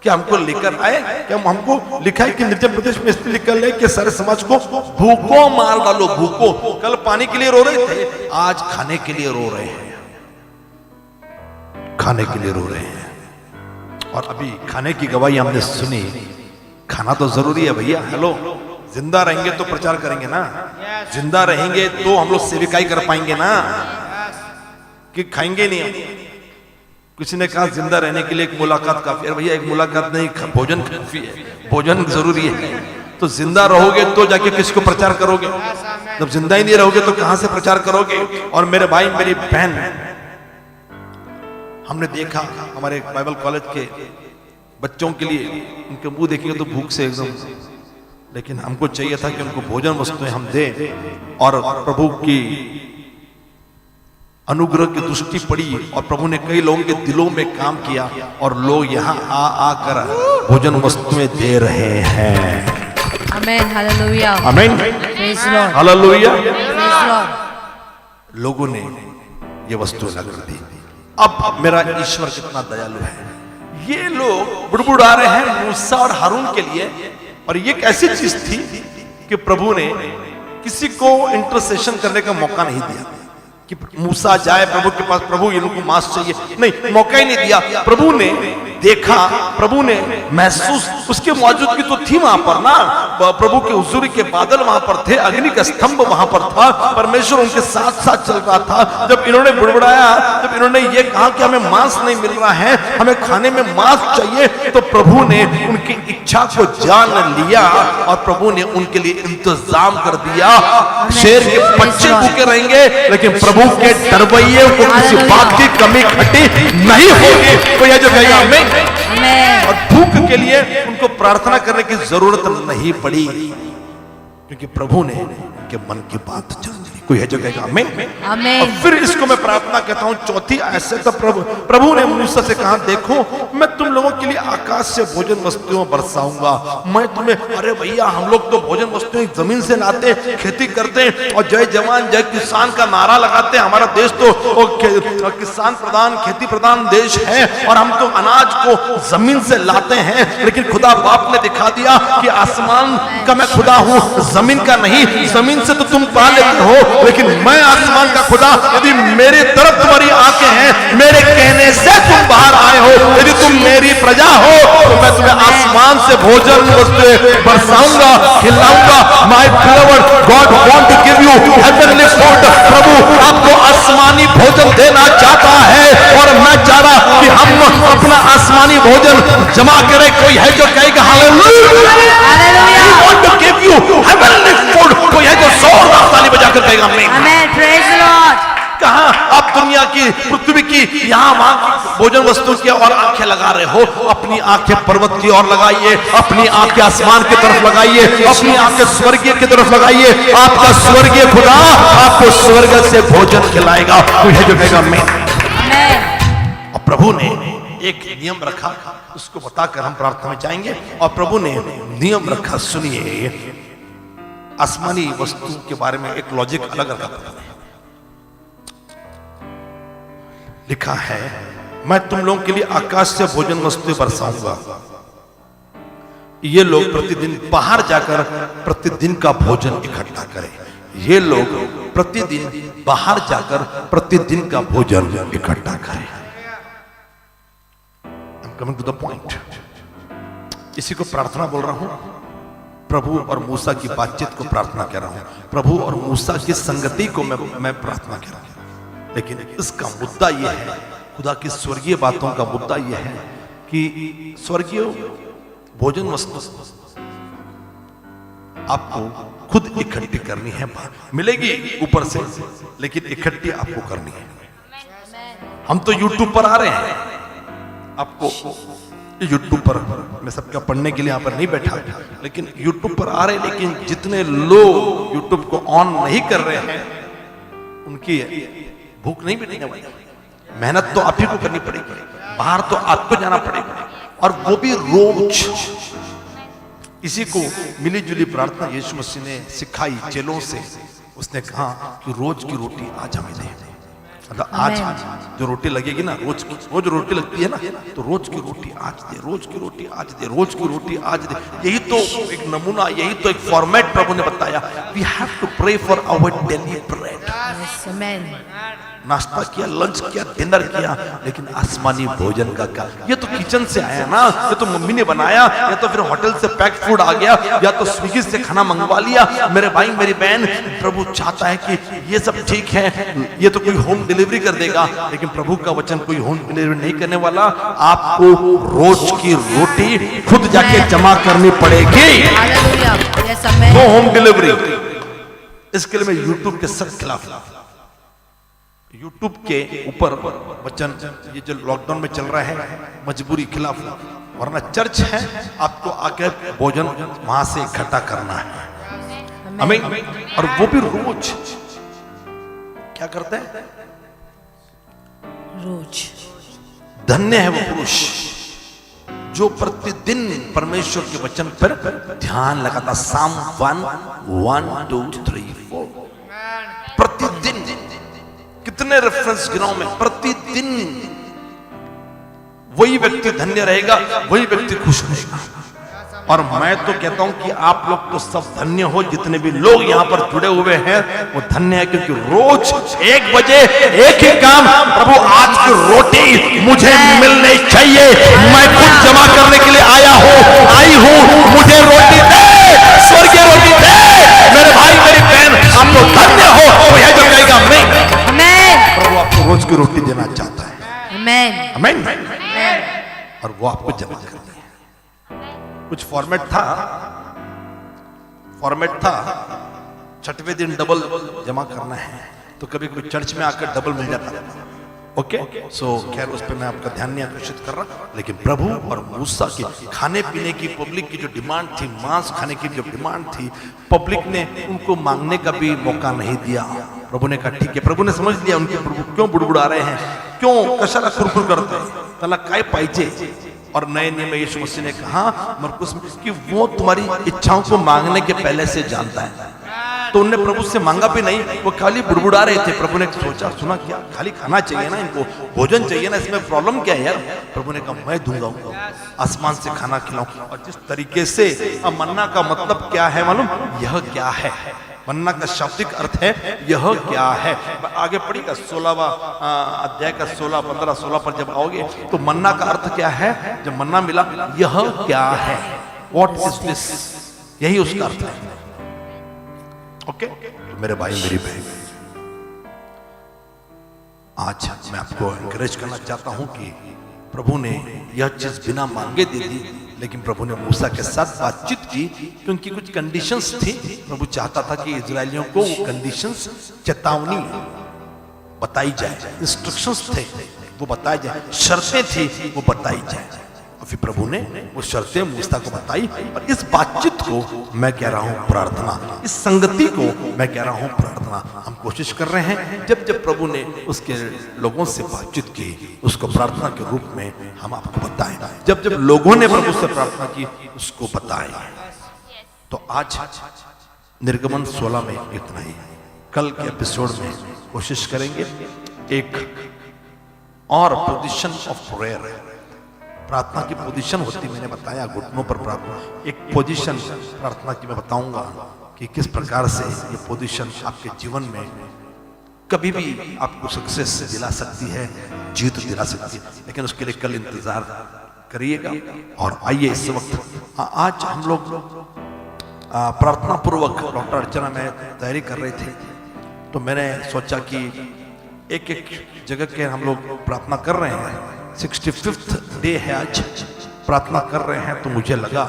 क्या हमको लेकर आए, क्या हमको लिखा है कि निर्जन प्रदेश में इसलिए निकल है कि सारे समाज को भूखों मार डालो, भूखों। कल पानी के लिए रो रहे थे, आज खाने के लिए रो रहे हैं, खाने के लिए रो रहे हैं। और अभी खाने की गवाही हमने सुनी, खाना तो जरूरी है भैया। हेलो, जिंदा रहेंगे तो प्रचार करेंगे ना, जिंदा रहेंगे तो हम लोग सेविकाई कर पाएंगे ना, कि खाएंगे नहीं। किसी ने कहा जिंदा रहने के लिए एक मुलाकात काफी है। भैया एक मुलाकात नहीं, भोजन काफी है, भोजन जरूरी है। तो जिंदा रहोगे तो जाके किसको प्रचार करोगे, जब जिंदा ही नहीं रहोगे तो कहां से प्रचार करोगे। और मेरे भाई मेरी बहन, हमने देखा हमारे बाइबल कॉलेज के बच्चों के लिए, उनके मुंह देखेंगे तो भूख से एकदम, लेकिन हमको चाहिए था कि उनको भोजन वस्तुएं हम दें। और प्रभु की अनुग्रह की दृष्टि पड़ी और प्रभु ने कई लोगों के दिलों में काम किया और लोग यहाँ आकर भोजन वस्तुएं दे रहे हैं। Amen, hallelujah, amen, praise Lord, hallelujah. Praise Lord. लोगों ने ये वस्तुएं लगा दी। अब मेरा ईश्वर कितना दयालु है, ये लोग बुड़बुड़ा रहे हैं मूसा और हारून के लिए। और ये एक ऐसी चीज थी कि प्रभु ने किसी को इंटरसेशन करने का मौका नहीं दिया कि मूसा जाए प्रभु के पास, प्रभु इनको मांस चाहिए, नहीं, मौका ही नहीं दिया। प्रभु ने देखा, प्रभु ने महसूस, उसके मौजूदगी तो थी वहां पर ना, प्रभु के हुजूरी के बादल वहां पर थे, अग्नि का स्तंभ वहां पर था, परमेश्वर उनके साथ साथ चल रहा था। जब इन्होंने बुड़बुड़ाया, जब इन्होंने ये कहा कि हमें मांस नहीं मिल रहा है, हमें खाने में मांस चाहिए, तो प्रभु ने उनकी इच्छा को जान लिया और प्रभु ने उनके लिए इंतजाम कर दिया। शेर के बच्चे भूखे रहेंगे, लेकिन प्रभु के डरवैये को किसी बात की कमी घटी नहीं होगी। तो यह जो कहेगा मैं, और भूख के लिए उनको प्रार्थना करने की जरूरत नहीं पड़ी, क्योंकि प्रभु ने उनके मन की बात जान ली। कोई है जो कहेगा आमीन, आमीन। और फिर इसको मैं प्रार्थना कहता हूं, चौथी ऐसे तो प्रभु ने मूसा से कहा, देखो मैं तुम लोगों के लिए आकाश से भोजन वस्तुएं बरसाऊंगा। मैं तुम्हें, अरे भैया हम लोग तो भोजन वस्तुएं जमीन से लाते, खेती करते और जय जवान जय किसान का नारा लगाते हैं। हमारा देश तो किसान प्रधान, खेती प्रधान देश है और हम तो अनाज को जमीन से लाते हैं। लेकिन खुदा बाप ने दिखा दिया कि आसमान का मैं खुदा हूं, जमीन का नहीं। जमीन से तो तुम पा लेते हो, लेकिन मैं आसमान का खुदा। यदि मेरी तरफ तुम्हारी आंखें हैं, मेरे कहने से तुम बाहर आए हो, यदि तुम मेरी प्रजा हो, तो मैं तुम्हें आसमान से भोजन वस्तुएं बरसाऊंगा, खिलाऊंगा। My beloved, God want to give you heavenly food. प्रभु आपको आसमानी भोजन देना चाहता है और मैं चाह रहा कि हम अपना आसमानी भोजन जमा करें। कोई है जो कहेगा hallelujah, hallelujah, we want to give you heavenly food. कोई है जो जोरदार ताली बजाकर कहेगा आमीन, प्रेज लॉर्ड। कहां आप दुनिया की, पृथ्वी की, यहां वहां की भोजन वस्तु की और आंखें लगा रहे हो? अपनी आंखें पर्वत की ओर लगाइए, अपनी आंखें आसमान की तरफ लगाइए, अपनी आंखें स्वर्गीय की तरफ लगाइए। आपका स्वर्गीय खुदा आपको स्वर्ग से भोजन खिलाएगा। कोई है जो कहेगा आमीन। और प्रभु ने एक नियम रखा, उसको बताकर हम प्रार्थना में जाएंगे। और प्रभु ने नियम रखा, सुनिए, आसमानी वस्तु के बारे में एक लॉजिक अलग रखा। लिखा है, मैं तुम लोगों के लिए आकाश से भोजन वस्तुएं बरसाऊंगा। ये लोग प्रतिदिन बाहर जाकर प्रतिदिन का भोजन इकट्ठा करें। ये लोग प्रतिदिन बाहर जाकर प्रतिदिन का भोजन इकट्ठा करें। I'm coming to the point। इसी को प्रार्थना बोल रहा हूं, प्रभु और मूसा की बातचीत को प्रार्थना कह रहा हूं, प्रभु और मूसा की संगति को मैं प्रार्थना कह रहा हूं। लेकिन इसका मुद्दा यह है, खुदा की स्वर्गीय बातों का मुद्दा यह है कि स्वर्गीय भोजन वस्तु आपको खुद इकट्ठी करनी है। मिलेगी ऊपर से, लेकिन इकट्ठी आपको करनी है। हम तो YouTube पर आ रहे हैं, आपको यूट्यूब पर, मैं सबका पढ़ने के लिए यहाँ पर नहीं बैठा, लेकिन यूट्यूब पर आ रहे, लेकिन जितने लोग यूट्यूब को ऑन नहीं कर रहे हैं उनकी भूख नहीं मिटने वाली। मेहनत तो आप ही को करनी पड़ेगी, बाहर तो आपको जाना पड़ेगा, और वो भी रोज। इसी को मिली जुली प्रार्थना यीशु मसीह ने सिखाई चेलों से। उसने कहा कि रोज की रोटी आज हमें दे। मतलब आज जो रोटी लगेगी ना, रोज रोटी लगती है ना, तो रोज की रोटी आज दे, रोज की रोटी आज दे, रोज की रोटी आज दे। यही तो एक नमूना, यही तो एक फॉर्मेट प्रभु ने बताया। We have to pray for our daily bread. Yes, amen. नाश्ता किया, लंच किया, डिनर किया, लेकिन आसमानी भोजन का क्या? ये तो किचन से आया ना, ये तो मम्मी ने बनाया, या तो फिर होटल से पैक फूड आ गया, या तो स्विगी से खाना मंगवा लिया। मेरे भाई मेरी बहन, प्रभु चाहता है कि ये सब ठीक है, ये तो कोई होम डिलीवरी कर देगा, लेकिन प्रभु का वचन कोई होम डिलीवरी नहीं करने वाला। आपको रोज की रोटी खुद जाके जमा करनी पड़ेगी। Hallelujah. Yes, amen. No home delivery. इसके लिए मैं यूट्यूब के सख्त खिलाफ। यूट्यूब के ऊपर वचन, ये जो लॉकडाउन में चल रहा है, मजबूरी खिलाफ, वरना चर्च है, आपको आके भोजन वहां से इकट्ठा करना है। हमें, और वो भी रोज। क्या करते हैं? रोज। धन्य है वो पुरुष जो प्रतिदिन परमेश्वर के वचन पर ध्यान लगाता। साम 1, 2, 3, 4 प्रतिदिन। कितने रेफरेंस गिनाऊं मैं? प्रतिदिन। वही व्यक्ति धन्य रहेगा, वही व्यक्ति खुश रहेगा। और मैं तो कहता हूं कि आप लोग तो सब धन्य हो, जितने भी लोग यहां पर जुड़े हुए हैं वो धन्य है, क्योंकि रोज 1 बजे एक ही काम, प्रभु आज की रोटी मुझे मिलनी चाहिए। मैं खुद जमा करने के लिए आई हूं, मुझे रोटी दे, स्वर्गीय रोटी दे। मेरे भाई मेरी बहन, आप तो धन्य हो। वो है जो कहेगा मैं, प्रभु आपको रोज की रोटी देना चाहता है। Amen. आमीन। और वो आपको जमा करनी है। कुछ फॉर्मेट था, छठवें दिन डबल जमा करना है, तो कभी कभी चर्च में आकर डबल मिल जाता। ओके, सो खैर उस पर मैं आपका ध्यान नहीं आकर्षित कर रहा, लेकिन प्रभु और मूसा की खाने पीने की, पब्लिक की जो डिमांड थी, मांस खाने की जो डिमांड थी, पब्लिक ने उनको मांगने का भी मौका नहीं दिया। प्रभु ने कहा ठीक है। प्रभु ने समझ लिया उनके प्रभु क्यों बुड़बुड़ा रहे हैं, क्यों कशाला खुरखुर करते हैं, तला काय पाइजे। और नए नियम में यीशु मसीह ने कहा मरकुस में कि वो तुम्हारी इच्छाओं को मांगने के पहले से जानता है। तो उनने प्रभु से मांगा भी नहीं, वो खाली बुड़बुड़ा रहे थे। प्रभु ने सोचा, सुना क्या, खाली खाना चाहिए ना, इनको भोजन चाहिए ना, इसमें प्रॉब्लम क्या है यार। प्रभु ने कहा मैं दूंगा उनको, आसमान से खाना खिलाऊं। और जिस तरीके से, अब मन्ना का मतलब क्या है मालूम? यह क्या है। मन्ना का शाब्दिक अर्थ है यह क्या है। आगे पढ़िएगा 16वां अध्याय का 16, 15, 16 पर जब आओगे तो मन्ना का अर्थ क्या है। जब मन्ना मिला, यह क्या है, व्हाट इज दिस, यही उसका अर्थ है। ओके, तो मेरे भाई मेरी बहन, आज मैं आपको एनकरेज करना चाहता हूं कि प्रभु ने यह चीज बिना मांगे दे दी, लेकिन प्रभु ने मूसा के साथ बातचीत की, क्योंकि कुछ कंडीशंस थी। प्रभु चाहता था कि इजरायलियों को वो कंडीशंस, चेतावनी बताई जाए, इंस्ट्रक्शंस थे वो बताई जाए, शर्तें थी वो बताई जाए। और फिर प्रभु ने वो शर्तें मूसा को बताई। और इस बातचीत को मैं कह रहा हूं प्रार्थना, इस संगति को मैं कह रहा हूं प्रार्थना। हम कोशिश कर रहे हैं, जब जब प्रभु ने उसके लोगों से बातचीत की, उसको प्रार्थना के रूप में हम आपको बताएं। जब जब लोगों ने प्रभु से प्रार्थना की, उसको बताएं। तो आज निर्गमन 16 में इतना ही। कल के एपिसोड में कोशिश करेंगे एक और पोजीशन ऑफ प्रेयर। प्रार्थना की पोजीशन होती, मैंने बताया घुटनों पर प्रार्थना, एक पोजीशन प्रार्थना की मैं बताऊंगा कि किस प्रकार से ये पोजीशन आपके जीवन में कभी भी आपको सक्सेस दिला सकती है, जीत दिला सकती है। लेकिन उसके लिए कल इंतजार करिएगा। और आइए इस वक्त आज हम लोग प्रार्थना पूर्वक डॉक्टर अर्चना में तैयारी कर रहे थे, तो मैंने सोचा कि एक एक जगह के हम लोग प्रार्थना कर रहे हैं। 65th डे है आज, प्रार्थना कर रहे हैं। तो मुझे लगा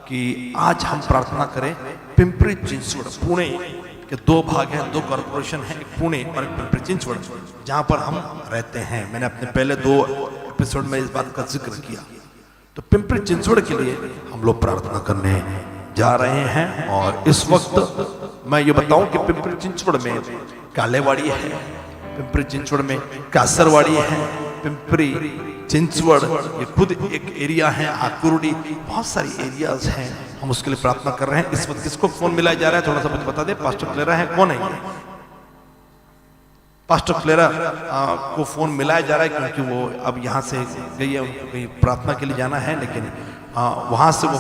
कि आज हम प्रार्थना करें पिंपरी चिंचवड़, पुणे के 2 भाग हैं, 2 कॉर्पोरेशन हैं, एक पुणे और एक पिंपरी चिंचवड़, जहां पर हम रहते हैं। मैंने अपने पहले 2 एपिसोड में इस बात का जिक्र किया। तो पिंपरी चिंचवड़ के लिए हम लोग प्रार्थना करने जा रहे हैं। और इस वक्त मैं ये बताऊं कि पिंपरी चिंचवड़ में कालेवाड़ी है, पिंपरी चिंचवड़ में कासरवाड़ी है, पिंपरी चिंचवड़ ये खुद एक एरिया है, आकुर्डी, बहुत सारी एरियाज हैं। हम उसके लिए प्रार्थना कर रहे हैं। इस वक्त किसको फोन मिलाया जा रहा है, थोड़ा सा मुझे बता दे। पास्टर क्लेरा है, कौन है? पास्टर क्लेरा को फोन मिलाया जा रहा है क्योंकि वो अब यहाँ से गई है, उनको कहीं प्रार्थना के लिए जाना है, लेकिन वहां से वो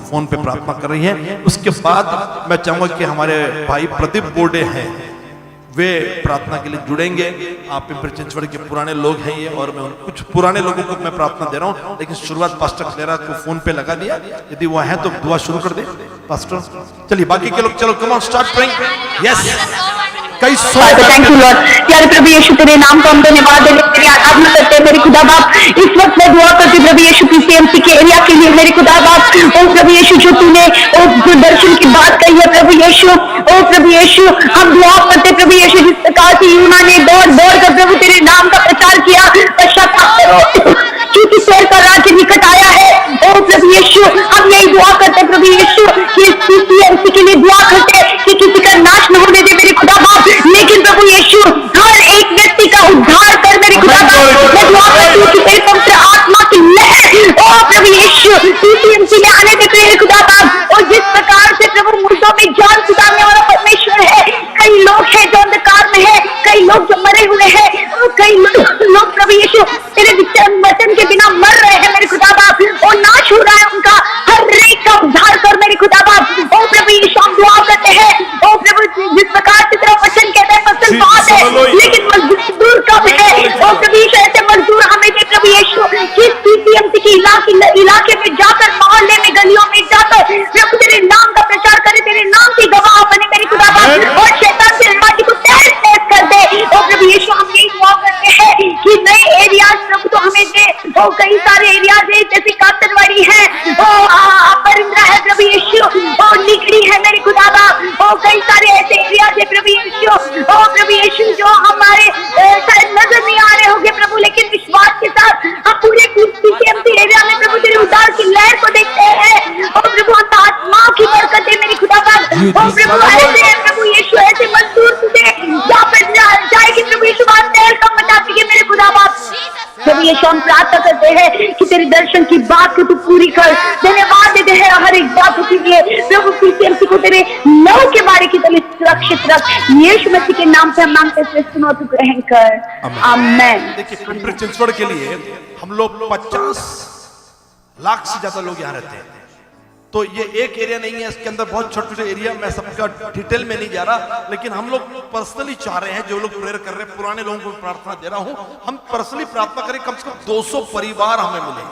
फोन पे प्रार्थना कर रही है। उसके बाद मैं चाहूंगा कि हमारे भाई प्रदीप बोर्डे हैं, वे प्रार्थना के लिए जुड़ेंगे। आप पिंपरी चिंचवड़ के पुराने लोग हैं ये, और मैं कुछ पुराने लोगों को मैं प्रार्थना दे रहा हूं, लेकिन शुरुआत पास्टर क्लेरा को फोन पे लगा दिया। यदि वो है तो दुआ शुरू कर दे पास्टर। चलिए बाकी के लोग चलो, come on start praying. Yes, कई सौ थैंक यू लॉर्ड। प्यारे प्रभु यीशु, तेरे नाम को हम धन्यवाद देते, तेरी आराधना करते हैं मेरे खुदा बाप। इस वक्त मैं दुआ करती प्रभु यीशु पीसीएमसी के एरिया के लिए मेरे खुदा बाप। ओ प्रभु यीशु, जो तूने जो दर्शन की बात कही है प्रभु यीशु, ओ प्रभु यीशु, हम दुआ करते प्रभु यीशु, जिस प्रकार से यूना ने दौड़ दौड़ कर प्रभु तेरे नाम का प्रचार किया, पश्चाताप करो क्योंकि तेरे का राज्य निकट आया है। ओ प्रभु यीशु, हम यही दुआ करते प्रभु यीशु कि पीसीएमसी के लिए दुआ करते कि किसी का नाश न होने दे मेरे खुदा बाप, लेकिन प्रभु यीशु हर एक व्यक्ति का उद्धार कर मेरे खुदा बाप। मैं दुआ करती हूँ कि तेरे पवित्र आत्मा की लहर ओ प्रभु यीशु पीसीएमसी में आने दे मेरे खुदा बाप। और जिस प्रकार से प्रभु मुर्दों में जान सुधारने वाला परमेश्वर है, कई लोग हैं जो अंधकार में है, कई लोग जो मरे हुए हैं, कई लोग प्रभु यीशु तेरे वचन के बिना मर रहे हैं मेरे खुदा बाप, और नाश हो रहा है उनका, हर एक का उद्धार कर मेरे खुदा बाप। ओ प्रभु यीशु, हम दुआ करते हैं ओ प्रभु, जिस प्रकार से तेरा वचन कहता है फसल बात है लेकिन मजदूर कम है। ओ प्रभु यीशु, ऐसे मजदूर हमें दे प्रभु यीशु, किस पीसीएमसी के इलाके में जाकर, मोहल्ले में, गलियों में जाकर प्रभु तेरे नाम का प्रचार करे, तेरे नाम की गवाह बने मेरे खुदा बाप, और शैतान के राज्य को तहस नहस कर दे। ओ प्रभु यीशु, हम यही दुआ करते हैं कि नए एरियाज प्रभु तो हमें दे। ओ कई सारे एरियाज है, जैसे कातरवाड़ी है, ओ परिंद्रा है प्रभु यीशु, ओ निकड़ी है मेरे खुदा बाप, ओ कई सारे ऐसे एरियाज है प्रभु यीशु, ओ प्रभु यीशु जो हमारे शायद नजर नहीं आ रहे होंगे प्रभु, लेकिन विश्वास के साथ हम पूरे पीसीएमसी एरिया में प्रभु तेरे उद्धार की लहर को देखते हैं। ओ प्रभु आत्मा की बरकत है मेरी खुदा बाप। ओ प्रभु ऐसे प्रभु यीशु, ऐसे मजदूर तुझे जहाँ पर जाएगी प्रभु यीशु, बात लहर का मचाती है मेरे खुदा बाप। प्रभु यीशु, हम प्रार्थना करते हैं कि तेरे दर्शन की बात को तू पूरी कर। धन्यवाद देते हैं हर एक बात के लिए प्रभु, पीसीएमसी को तेरे नाम के बारे की तरह सुरक्षित रख। यीशु मसीह के नाम से हम मांगते हैं, सुनो तू ग्रहण कर, आमीन। देखिए, पिंपरी चिंचवड़ के लिए हम लोग 50 लाख से ज्यादा लोग यहाँ रहते हैं। तो ये एक एरिया नहीं है, इसके अंदर बहुत छोटे छोटे एरिया, मैं सबका डिटेल में नहीं जा रहा, लेकिन हम लोग पर्सनली चाह रहे हैं, जो लोग प्रेयर कर रहे हैं, पुराने लोगों को प्रार्थना दे रहा हूं, हम पर्सनली प्रार्थना करें, कम से कम 200 परिवार हमें मिले,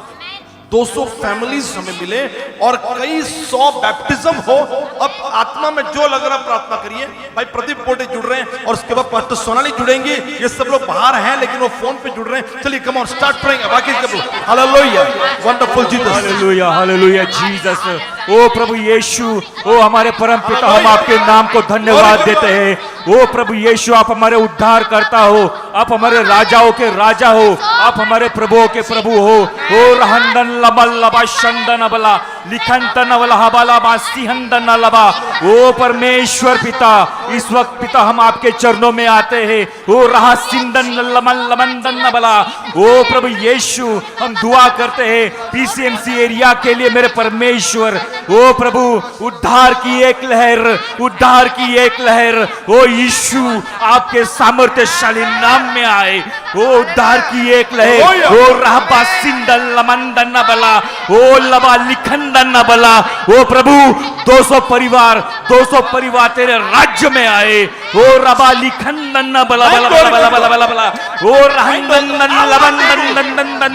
200 फैमिलीज हमें मिले, और कई 100 बैप्टिज्म हो। अब आत्मा में जो लग रहा प्रार्थना करिए। भाई प्रदीप बोटे जुड़ रहे हैं, और उसके बाद पास्टर सोनाली जुड़ेंगे। ये सब लोग बाहर हैं लेकिन वो फोन पे जुड़ रहे हैं। चलिए कम ऑन स्टार्ट प्रेइंग। बाकी सब लोग hallelujah, wonderful Jesus, hallelujah, hallelujah Jesus. ओ प्रभु यीशु, ओ हमारे परम पिता, हम आपके नाम को धन्यवाद देते हैं। ओ प्रभु यीशु, आप हमारे उद्धार करता हो, आप हमारे राजाओं के राजा हो, आप हमारे प्रभुओं के प्रभु हो। ओ रहंदन लबल लबा शंदन बला लिखंतन वला हबाला बासिहंदन लबा। ओ परमेश्वर पिता, इस वक्त पिता हम आपके चरणों में आते हैं। ओ रहा सिंदन लमन लमंदन बला। ओ प्रभु यीशु, हम दुआ करते हैं पीसीएमसी एरिया के लिए मेरे परमेश्वर। ओ प्रभु, उद्धार की एक लहर, उद्धार की एक लहर, ओ यीशु आपके सामर्थ्यशाली नाम में आए। ओ उद्धार की एक लहर, ओ रहबा सिंदन लमंदन बला, ओ लबा लिखंदन बला। ओ प्रभु, 200 परिवार तेरे राज्य में आए। ओ रबा लिखंदन बला बला बला बला बला बला बला, ओ रहंदन लबंदन।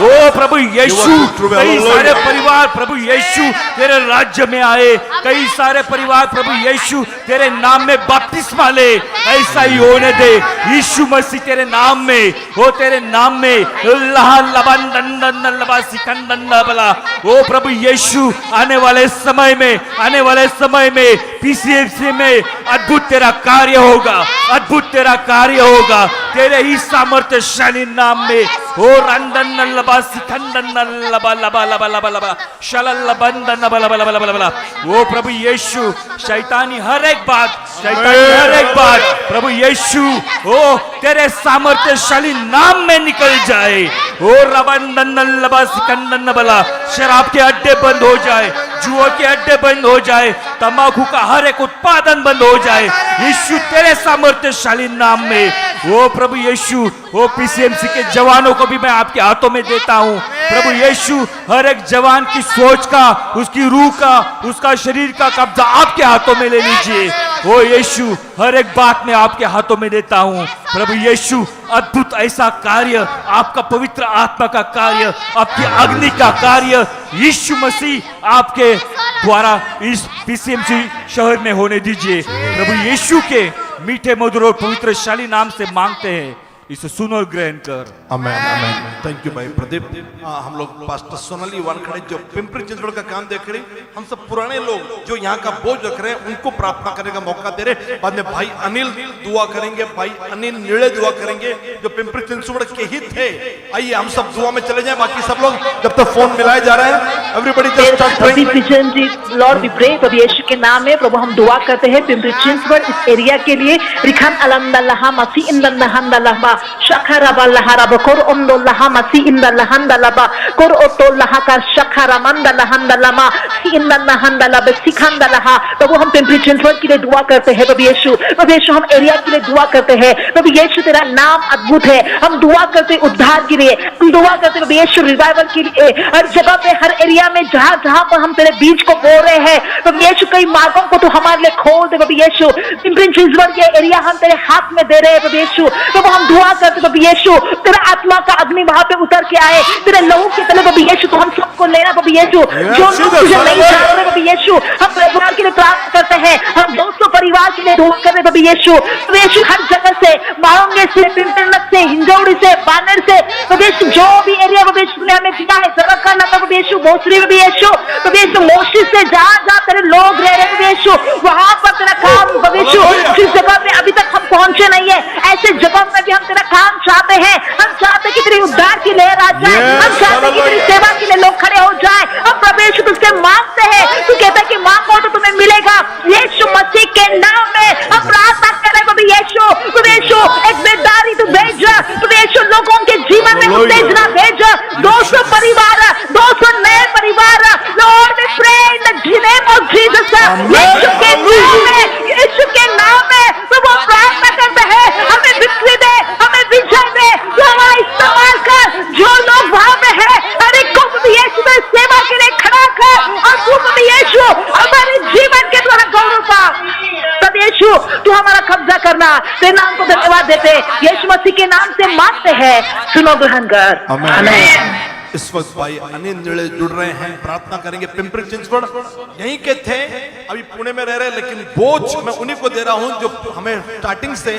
ओ प्रभु यीशु, कई सारे परिवार प्रभु यीशु तेरे राज्य में आए, कई सारे परिवार प्रभु यीशु तेरे नाम में बपतिस्मा ले। ऐसा ही होने दे यीशु मसीह, तेरे नाम में, ओ तेरे नाम में लहा लबंदन लबा सिकंदन बला। ओ प्रभु यीशु, आने वाले समय में पीसीएमसी में अद्भुत अद्भुत तेरा कार्य होगा, अद्भुत तेरा कार्य होगा तेरे ही सामर्थ्यशाली नाम में। ओ रंदन लबा सिखंदन लबा लबा लबा लबा लबा शलल बंदन लबा लबा लबा लबा लबा। ओ प्रभु यीशु, शैतानी हर एक बात, शैतानी हर एक बात प्रभु यीशु ओ तेरे सामर्थ्यशाली नाम में निकल जाए। ओ रबंदन लबा सिखंदन बला, शराब के अड्डे बंद हो जाए, जुआ के अड्डे बंद हो जाए, तंबाकू का हर एक उत्पादन बंद हो जाए यीशु तेरे सामर्थ्यशाली नाम में। ओ प्रभु यीशु, ओ पीसीएमसी के जवानों को भी मैं आपके हाथों में देता हूं प्रभु यीशु। हर एक जवान की सोच का, उसकी रूह का, उसका शरीर का कब्जा आपके हाथों में ले लीजिए। ओ यीशु, हर एक बात में आपके हाथों में देता हूं प्रभु यीशु। अद्भुत ऐसा कार्य, आपका पवित्र आत्मा का कार्य, आपकी अग्नि का कार्य यीशु मसीह आपके द्वारा इस पीसीएमसी शहर में होने दीजिए। प्रभु यीशु के मीठे मधुर और पवित्रशाली नाम से मांगते हैं, इसे सुनो और ग्रहण कर। आमेन आमेन। थैंक यू भाई प्रदीप। हम लोग पास्टर सोनाली वानखड़े जो पिंपरी चिंचवड़ का काम देख रहे, हम सब पुराने लोग जो यहाँ का बोझ रख रहे हैं उनको प्रार्थना करने का मौका दे रहे। बाद में भाई अनिल दुआ करेंगे, भाई अनिल निळे दुआ करेंगे जो पिंपरी चिंचवड़ के ही थे। आइए हम सब दुआ में चले जाएं, बाकी सब लोग जब तक फोन मिलाए जा रहे हैं। Everybody just start praying. Lord we pray प्रभु यीशु के नाम में प्रभु हम दुआ करते हैं पिंपरी चिंचवड़ इस एरिया के लिए। रिखान अलंदल्लाह मसी इंदल्लाह शखराबल्लाहरा बकोर ओंदल्लाह मसी इंदल्लाहंदल्लाह कोर ओतोल्लाह का शखरामंदल्लाहंदल्लामा इंदल्लाहंदल्लाह सिखंदल्लाह। प्रभु हम पिंपरी चिंचवड़ के लिए दुआ करते हैं प्रभु यीशु। प्रभु यीशु हम एरिया के लिए दुआ करते हैं प्रभु यीशु, तेरा नाम अद्भुत है। हम दुआ करते उद्धार के लिए, हम दुआ करते प्रभु यीशु रिवाइवल के लिए। हर जगह पे, हर एरिया में जहां जहां पर हम तेरे बीज को बो रहे हैं प्रभु यीशु, कई मार्गों को तू हमारे लिए खोल दे प्रभु यीशु। पिंपरी चिंचवड़ के एरिया हम तेरे हाथ में दे रहे हैं प्रभु यीशु। प्रभु हम दुआ करते प्रभु यीशु, तेरा आत्मा का अग्नि वहां पे उतर के आए, तेरे लहू के तले प्रभु यीशु तो हम सबको लेना प्रभु यीशु। जो लोग तुझे नहीं जानते प्रभु यीशु, हम परिवार के लिए प्रार्थना करते हैं, हम 200 परिवार के लिए दुआ कर रहे प्रभु यीशु। प्रभु यीशु हर जगह से, मारोंगे से, पिंपरनक से, हिंजौड़ी से, बानर से प्रभु यीशु, जो भी एरिया प्रभु यीशु ने हमें दिया है, जगह का नाम प्रभु यीशु, भोसरी प्रभु यीशु, प्रभु यीशु मोशी से जहां जहां तेरे लोग रह रहे प्रभु यीशु, वहां पर तेरा काम प्रभु यीशु, जिस जगह पे अभी तक हम पहुंचे नहीं है ऐसे जगह में भी हम तेरा काम चाहते हैं। हम चाहते कि तेरी उद्धार की लहर आ जाए, हम चाहते कि तेरी सेवा के लिए लोग खड़े हो जाए। हम प्रभु यीशु तुझसे मांगते हैं, तू कहता है कि मांगो तो तुम्हें मिलेगा। यीशु मसीह के नाम में हम प्रार्थना करें प्रभु यीशु। प्रभु यीशु एक बेदारी तू भेज प्रभु यीशु, लोगों के जीवन में उत्तेजना भेज। 200 परिवार, 200 नए परिवार, Lord we pray in the name of Jesus. यीशु के नाम में, यीशु के नाम में प्रभु हम प्रार्थना करते हैं, हमें विक्री दे, हमें विजय दे, तू हमारा इस्तेमाल कर। जो लोग वहां पे है हर एक को प्रभु यीशु में सेवा के लिए खड़ा कर, और तू प्रभु यीशु हमारे जीवन के द्वारा गौरव पा प्रभु यीशु, तू हमारा कब्जा करना। तेरे नाम को धन्यवाद देते यीशु मसीह के नाम से मांगते हैं, सुनो ग्रहण कर। आमीन। इस वक्त भाई अनिल निळे जुड़ रहे हैं, प्रार्थना करेंगे। पिंपरी चिंचवड़ यहीं के थे, अभी पुणे में रह रहे हैं, लेकिन बोझ मैं उन्हीं को दे रहा हूं जो हमें स्टार्टिंग से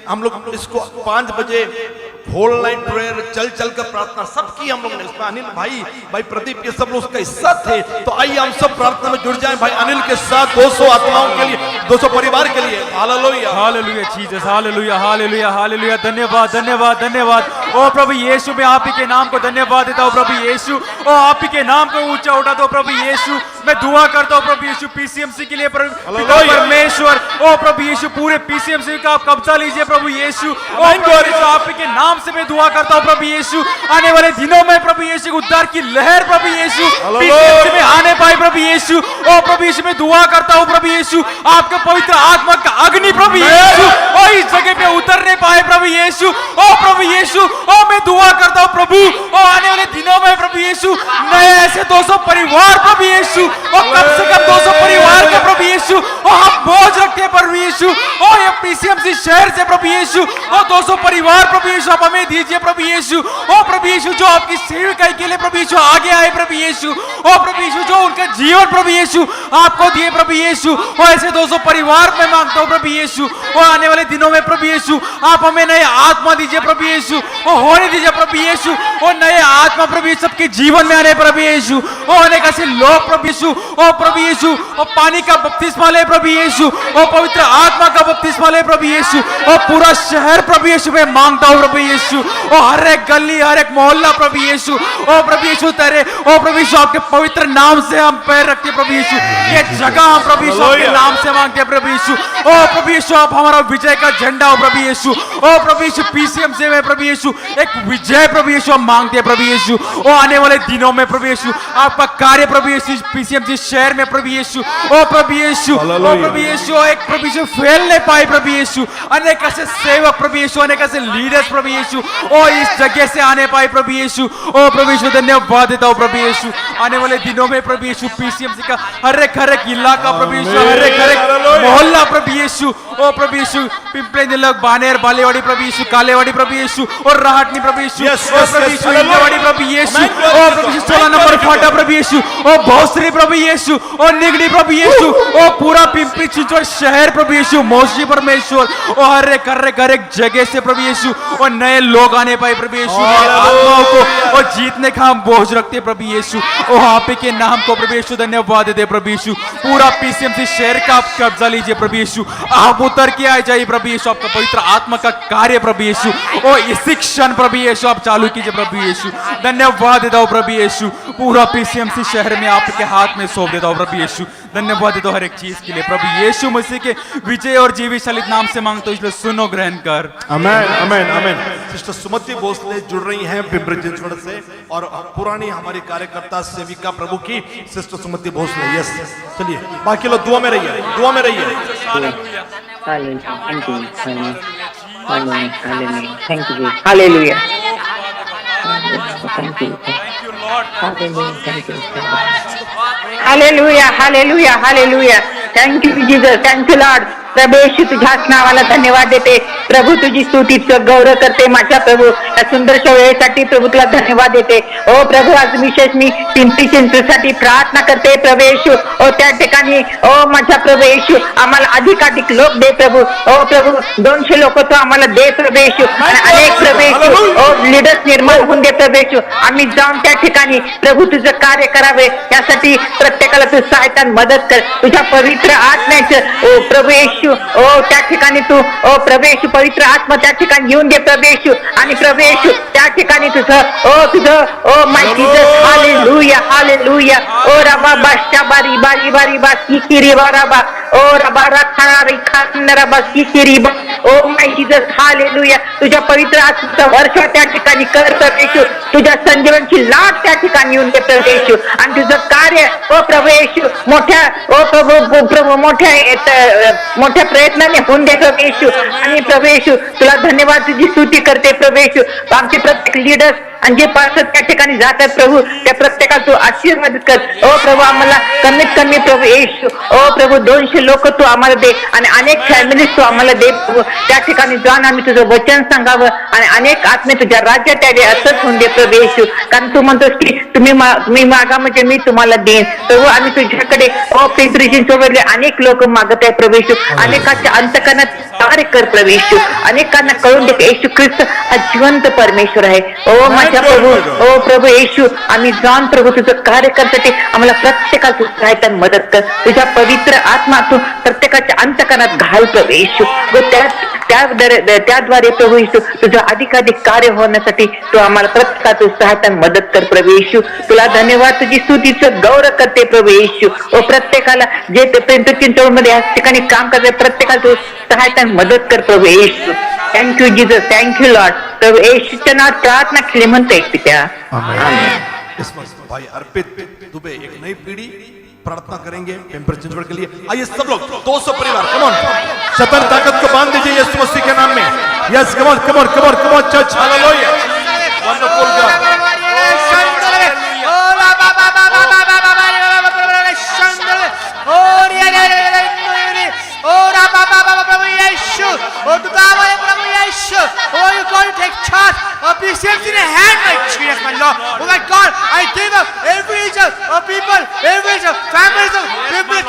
हम लोग इसको 5 बजे होल नाइट प्रेयर चल चल कर प्रार्थना सब की हम लोग ने। इसमें अनिल भाई प्रदीप ये सब लोग उसका हिस्सा थे। तो आइए हम सब प्रार्थना में जुड़ जाएं भाई अनिल के साथ 200 आत्माओं के लिए, 200 परिवार के लिए। Hallelujah hallelujah Jesus, hallelujah hallelujah hallelujah. धन्यवाद धन्यवाद धन्यवाद। ओ प्रभु यीशु, मैं आप ही के नाम को धन्यवाद देता हूँ प्रभु यीशु। ओ आप ही के नाम को ऊंचा उठाता हूँ प्रभु यीशु। मैं दुआ करता हूँ प्रभु यीशु पीसीएमसी के लिए परमेश्वर। ओ प्रभु यीशु, पूरे पीसीएमसी का आप कब्जा लीजिए प्रभु यीशु। ओ आप ही के नाम से मैं दुआ करता हूँ प्रभु यीशु, आने वाले दिनों में प्रभु यीशु उद्धार की लहर प्रभु यीशु पीसीएमसी में आने पाए प्रभु यीशु। ओ प्रभु यीशु, मैं दुआ करता हूँ प्रभु यीशु, आपके पवित्र आत्मा का अग्नि प्रभु यीशु ओ इस जगह पे उतरने पाए प्रभु यीशु। ओ प्रभु यीशु, ओ मैं दुआ करता हूँ प्रभु, ओ आने वाले दिनों में प्रभु यीशु नए ऐसे 200 परिवार प्रभु यीशु, ओ कम से कम 200 परिवार का प्रभु यीशु, ओ हम बोझ रखते हैं प्रभु यीशु। ओ ये पीसीएमसी शहर से प्रभु यीशु, ओ 200 परिवार प्रभु यीशु आप हमें दीजिए प्रभु यीशु। ओ प्रभु यीशु, जो आपकी सेवकाई के लिए प्रभु यीशु आगे आए प्रभु यीशु। ओ प्रभु यीशु, जो उनका जीवन प्रभु यीशु आपको दिए प्रभु यीशु, ओ ऐसे 200 परिवार में मांगता हूँ प्रभु यीशु। ओ आने वाले दिनों में प्रभु यीशु आप हमें नए आत्मा दीजिए प्रभु यीशु, ओ होने दीजिए प्रभु यीशु। ओ नए आत्मा प्रभु यीशु सबके जीवन में आने प्रभु यीशु। ओ अनेक ऐसे लोग प्रभु यीशु, ओ प्रभु यीशु, ओ पानी का बपतिस्मा ले प्रभु यीशु। ओ पवित्र आत्मा का बपतिस्मा ले प्रभु यीशु। ओ पूरा शहर प्रभु यीशु में मांगता हूँ प्रभु यीशु। ओ हर एक गली हर एक मोहल्ला प्रभु यीशु, ओ प्रभु यीशु तेरे ओ प्रभु यीशु आपके पवित्र नाम से हम पैर रखते प्रभु यीशु। ये जगह हम प्रभु यीशु आपके नाम से मांगते हैं प्रभु यीशु। ओ प्रभु यीशु आप हमारा विजय का झंडा हो प्रभु यीशु। ओ प्रभु यीशु पीसीएमसी में प्रभु यीशु एक विजय प्रभु यीशु हम मांगते हैं प्रभु यीशु। ओ आने वाले दिनों में प्रभु यीशु आपका कार्य प्रभु यीशु पीसीएमसी शहर में प्रभु यीशु, ओ प्रभु यीशु, ओ प्रभु यीशु एक प्रभु यीशु फैलने पाए प्रभु यीशु। अनेक ऐसे सेवक प्रभु यीशु, अनेक ऐसे लीडर्स प्रभु यीशु ओ इस जगह से आने पाए प्रभु यीशु। ओ प्रभु यीशु धन्यवाद देता हूँ प्रभु यीशु। आने वाले दिनों में प्रभु यीशु पीसीएमसी का हर एक इलाका प्रभु यीशु, हर एक मोहल्ला प्रभु यीशु, ओ प्रभु यीशु पिंपले निलक बानेर बालेवाड़ी प्रभु यीशु, कालेवाड़ी प्रभु यीशु और राहटनी प्रभु यीशु, ओ प्रभु यीशु इंद्रवाड़ी प्रभु यीशु, ओ प्रभु यीशु 16 नंबर फाटा प्रभु यीशु, ओ भोसरी प्रभु यीशु, ओ निगड़ी प्रभु यीशु, ओ पूरा पिंपरी चिंचवड शहर प्रभु यीशु, मौसी परमेश्वर, ओ हर एक जगह से प्रभु यीशु और नए लोग आने पाए प्रभु यीशु। आत्माओं को और जीतने का हम बोझ रखते प्रभु यीशु। ओ आप के नाम को प्रभु यीशु धन्यवाद देते प्रभु यीशु। पूरा पीसीएमसी शहर का आप कब्जा लीजिए प्रभु यीशु। आप उतर के आ जाइए प्रभु यीशु। आपका पवित्र आत्मा का कार्य प्रभु यीशु ओ इसी क्षण प्रभु यीशु आप चालू कीजिए प्रभु यीशु। धन्यवाद देता हूँ प्रभु यीशु। पूरा पीसीएमसी शहर में आपके हाथ में सौंप देता हूँ प्रभु यीशु। धन्यवाद देता हूँ हर एक चीज के लिए प्रभु यीशु मसीह के विजय और जीवित नाम से मांगता हूँ, इसलिए सुनो ग्रहण कर। आमेन आमेन आमेन। सिस्टर सुमति भोसले जुड़ रही हैं पिंपरी चिंचवड से और पुरानी हमारी कार्यकर्ता सेविका प्रभु की सिस्टर सुमति भोसले। यस चलिए बाकी लोग दुआ में रहिए, दुआ में रहिए। Hallelujah hallelujah hallelujah hallelujah. Thank you Jesus, thank you Lord. प्रभू यीशु तुझ्याच नावाला धन्यवाद देते प्रभू, तुझी स्तुती गौरव करते माझ्या प्रभू। या सुंदरशा वेळेसाठी प्रभू तुला धन्यवाद देते। ओ प्रभू आज विशेष मी पिंपरी चिंचवडसाठी प्रार्थना करते प्रभू यीशु। ओ त्या ठिकाणी ओ माझ्या प्रभू यीशु आम्हाला अधिकाधिक लोक दे प्रभू। ओ प्रभू 200 लोक तो आम्हाला दे प्रभू यीशु आणि अनेक प्रभू यीशु ओ लीडर्स निर्माण होऊन दे प्रभू यीशु। आम्ही जाऊन त्या ठिकाणी प्रभू तुझं कार्य करावे यासाठी प्रत्येकाला तू सहायता मदत कर तुझ्या पवित्र आत्म्याचं। ओ प्रभू यीशु ओ त्या ठिकाणी तू ओ प्रभू यीशु पवित्र आत्मा त्या ठिकाणी येऊन दे प्रभू यीशु आणि प्रभू यीशु त्या ठिकाणी तुझं oh my Jesus hallelujah hallelujah. ओ रबा बाशा बारी बारी बारी बाकी किरी बाराबा ओ रबा रखना रिखाना बाकी किरी बा ओ माय जीसस हालेलुया। तुझ्या पवित्र आत्म्याचा वर्ष त्या ठिकाणी कर प्रभू यीशु। तुझ्या संजीवनची लाट त्या ठिकाणी येऊन दे प्रभू यीशु आणि तुझं कार्य ओ प्रभू यीशु मोठ्या ओ प्रभू मोठ्या प्रयत्नाने होऊन दे प्रभू यीशु। आणि प्रभू यीशु तुला धन्यवाद, तुझी स्तुती करते प्रभू यीशु। आमचे प्रत्येक लीडर्स आणि जे पार्षद त्या ठिकाणी जातात प्रभू त्या प्रत्येकाला तू आशीर्वाद कर। ओ प्रभू आम्हाला कमीत कमी प्रभू येशू ओ प्रभू 200 लोक तू आम्हाला दे आणि अनेक फॅमिलीज तू आम्हाला दे प्रभू। त्या ठिकाणी जाऊन आम्ही तुझं वचन सांगावं आणि अनेक आत्मे तुझ्या राज्यात यावे असंच होऊन दे प्रभू येशू। कारण तू म्हणतोस की तुम्ही मागा म्हणजे मी तुम्हाला देईन प्रभू। आम्ही तुझ्याकडे ओ पिंपरी चिंचवडले अनेक लोक मागत आहे प्रभू येशू। अनेकांच्या अंतकरणात कार्य कर प्रभू येशू। अनेकांना कळून दे येशू ख्रिस्त हा जिवंत परमेश्वर आहे। ओ माझ्या प्रभू ओ प्रभू येशू आम्ही जाऊन प्रभू तुझं कार्य करण्यासाठी आम्हाला प्रत्येकाला सहायता मदत कर। तुझ्या पवित्र आत्मा तू प्रत्येकाच्या अंतकरणात घाल प्रभू येशू। त्याद्वारे प्रभू येशू तुझं अधिकाधिक कार्य होण्यासाठी तू आम्हाला प्रत्येकाला सहायता मदत कर प्रभू येशू। तुला धन्यवाद, तुझी स्तुतीचं गौरव करते प्रभू येशू। ओ प्रत्येकाला जे पिंपरी चिंचवडमध्ये या ठिकाणी काम करते प्रत्येकाला तू सहायता मदत कर प्रभू येशू। Thank you Jesus, thank you Lord. प्रभु येशूच्या नावात प्रार्थना केली म्हणते पित्या आमीन। इस भाई अर्पित दुबे एक नई पीढ़ी प्रार्थना करेंगे पिंपरी चिंचवड के लिए। आइए सब लोग 200 परिवार कम ऑन शैतान ताकत को बांध दीजिए यीशु मसीह के नाम में। Yes come on come on come on come on church hallelujah wonderful God. Oh, you're going to take charge of these things in your hand, my Jesus, my Lord. Oh my God, I give up every region of people, every region of families of people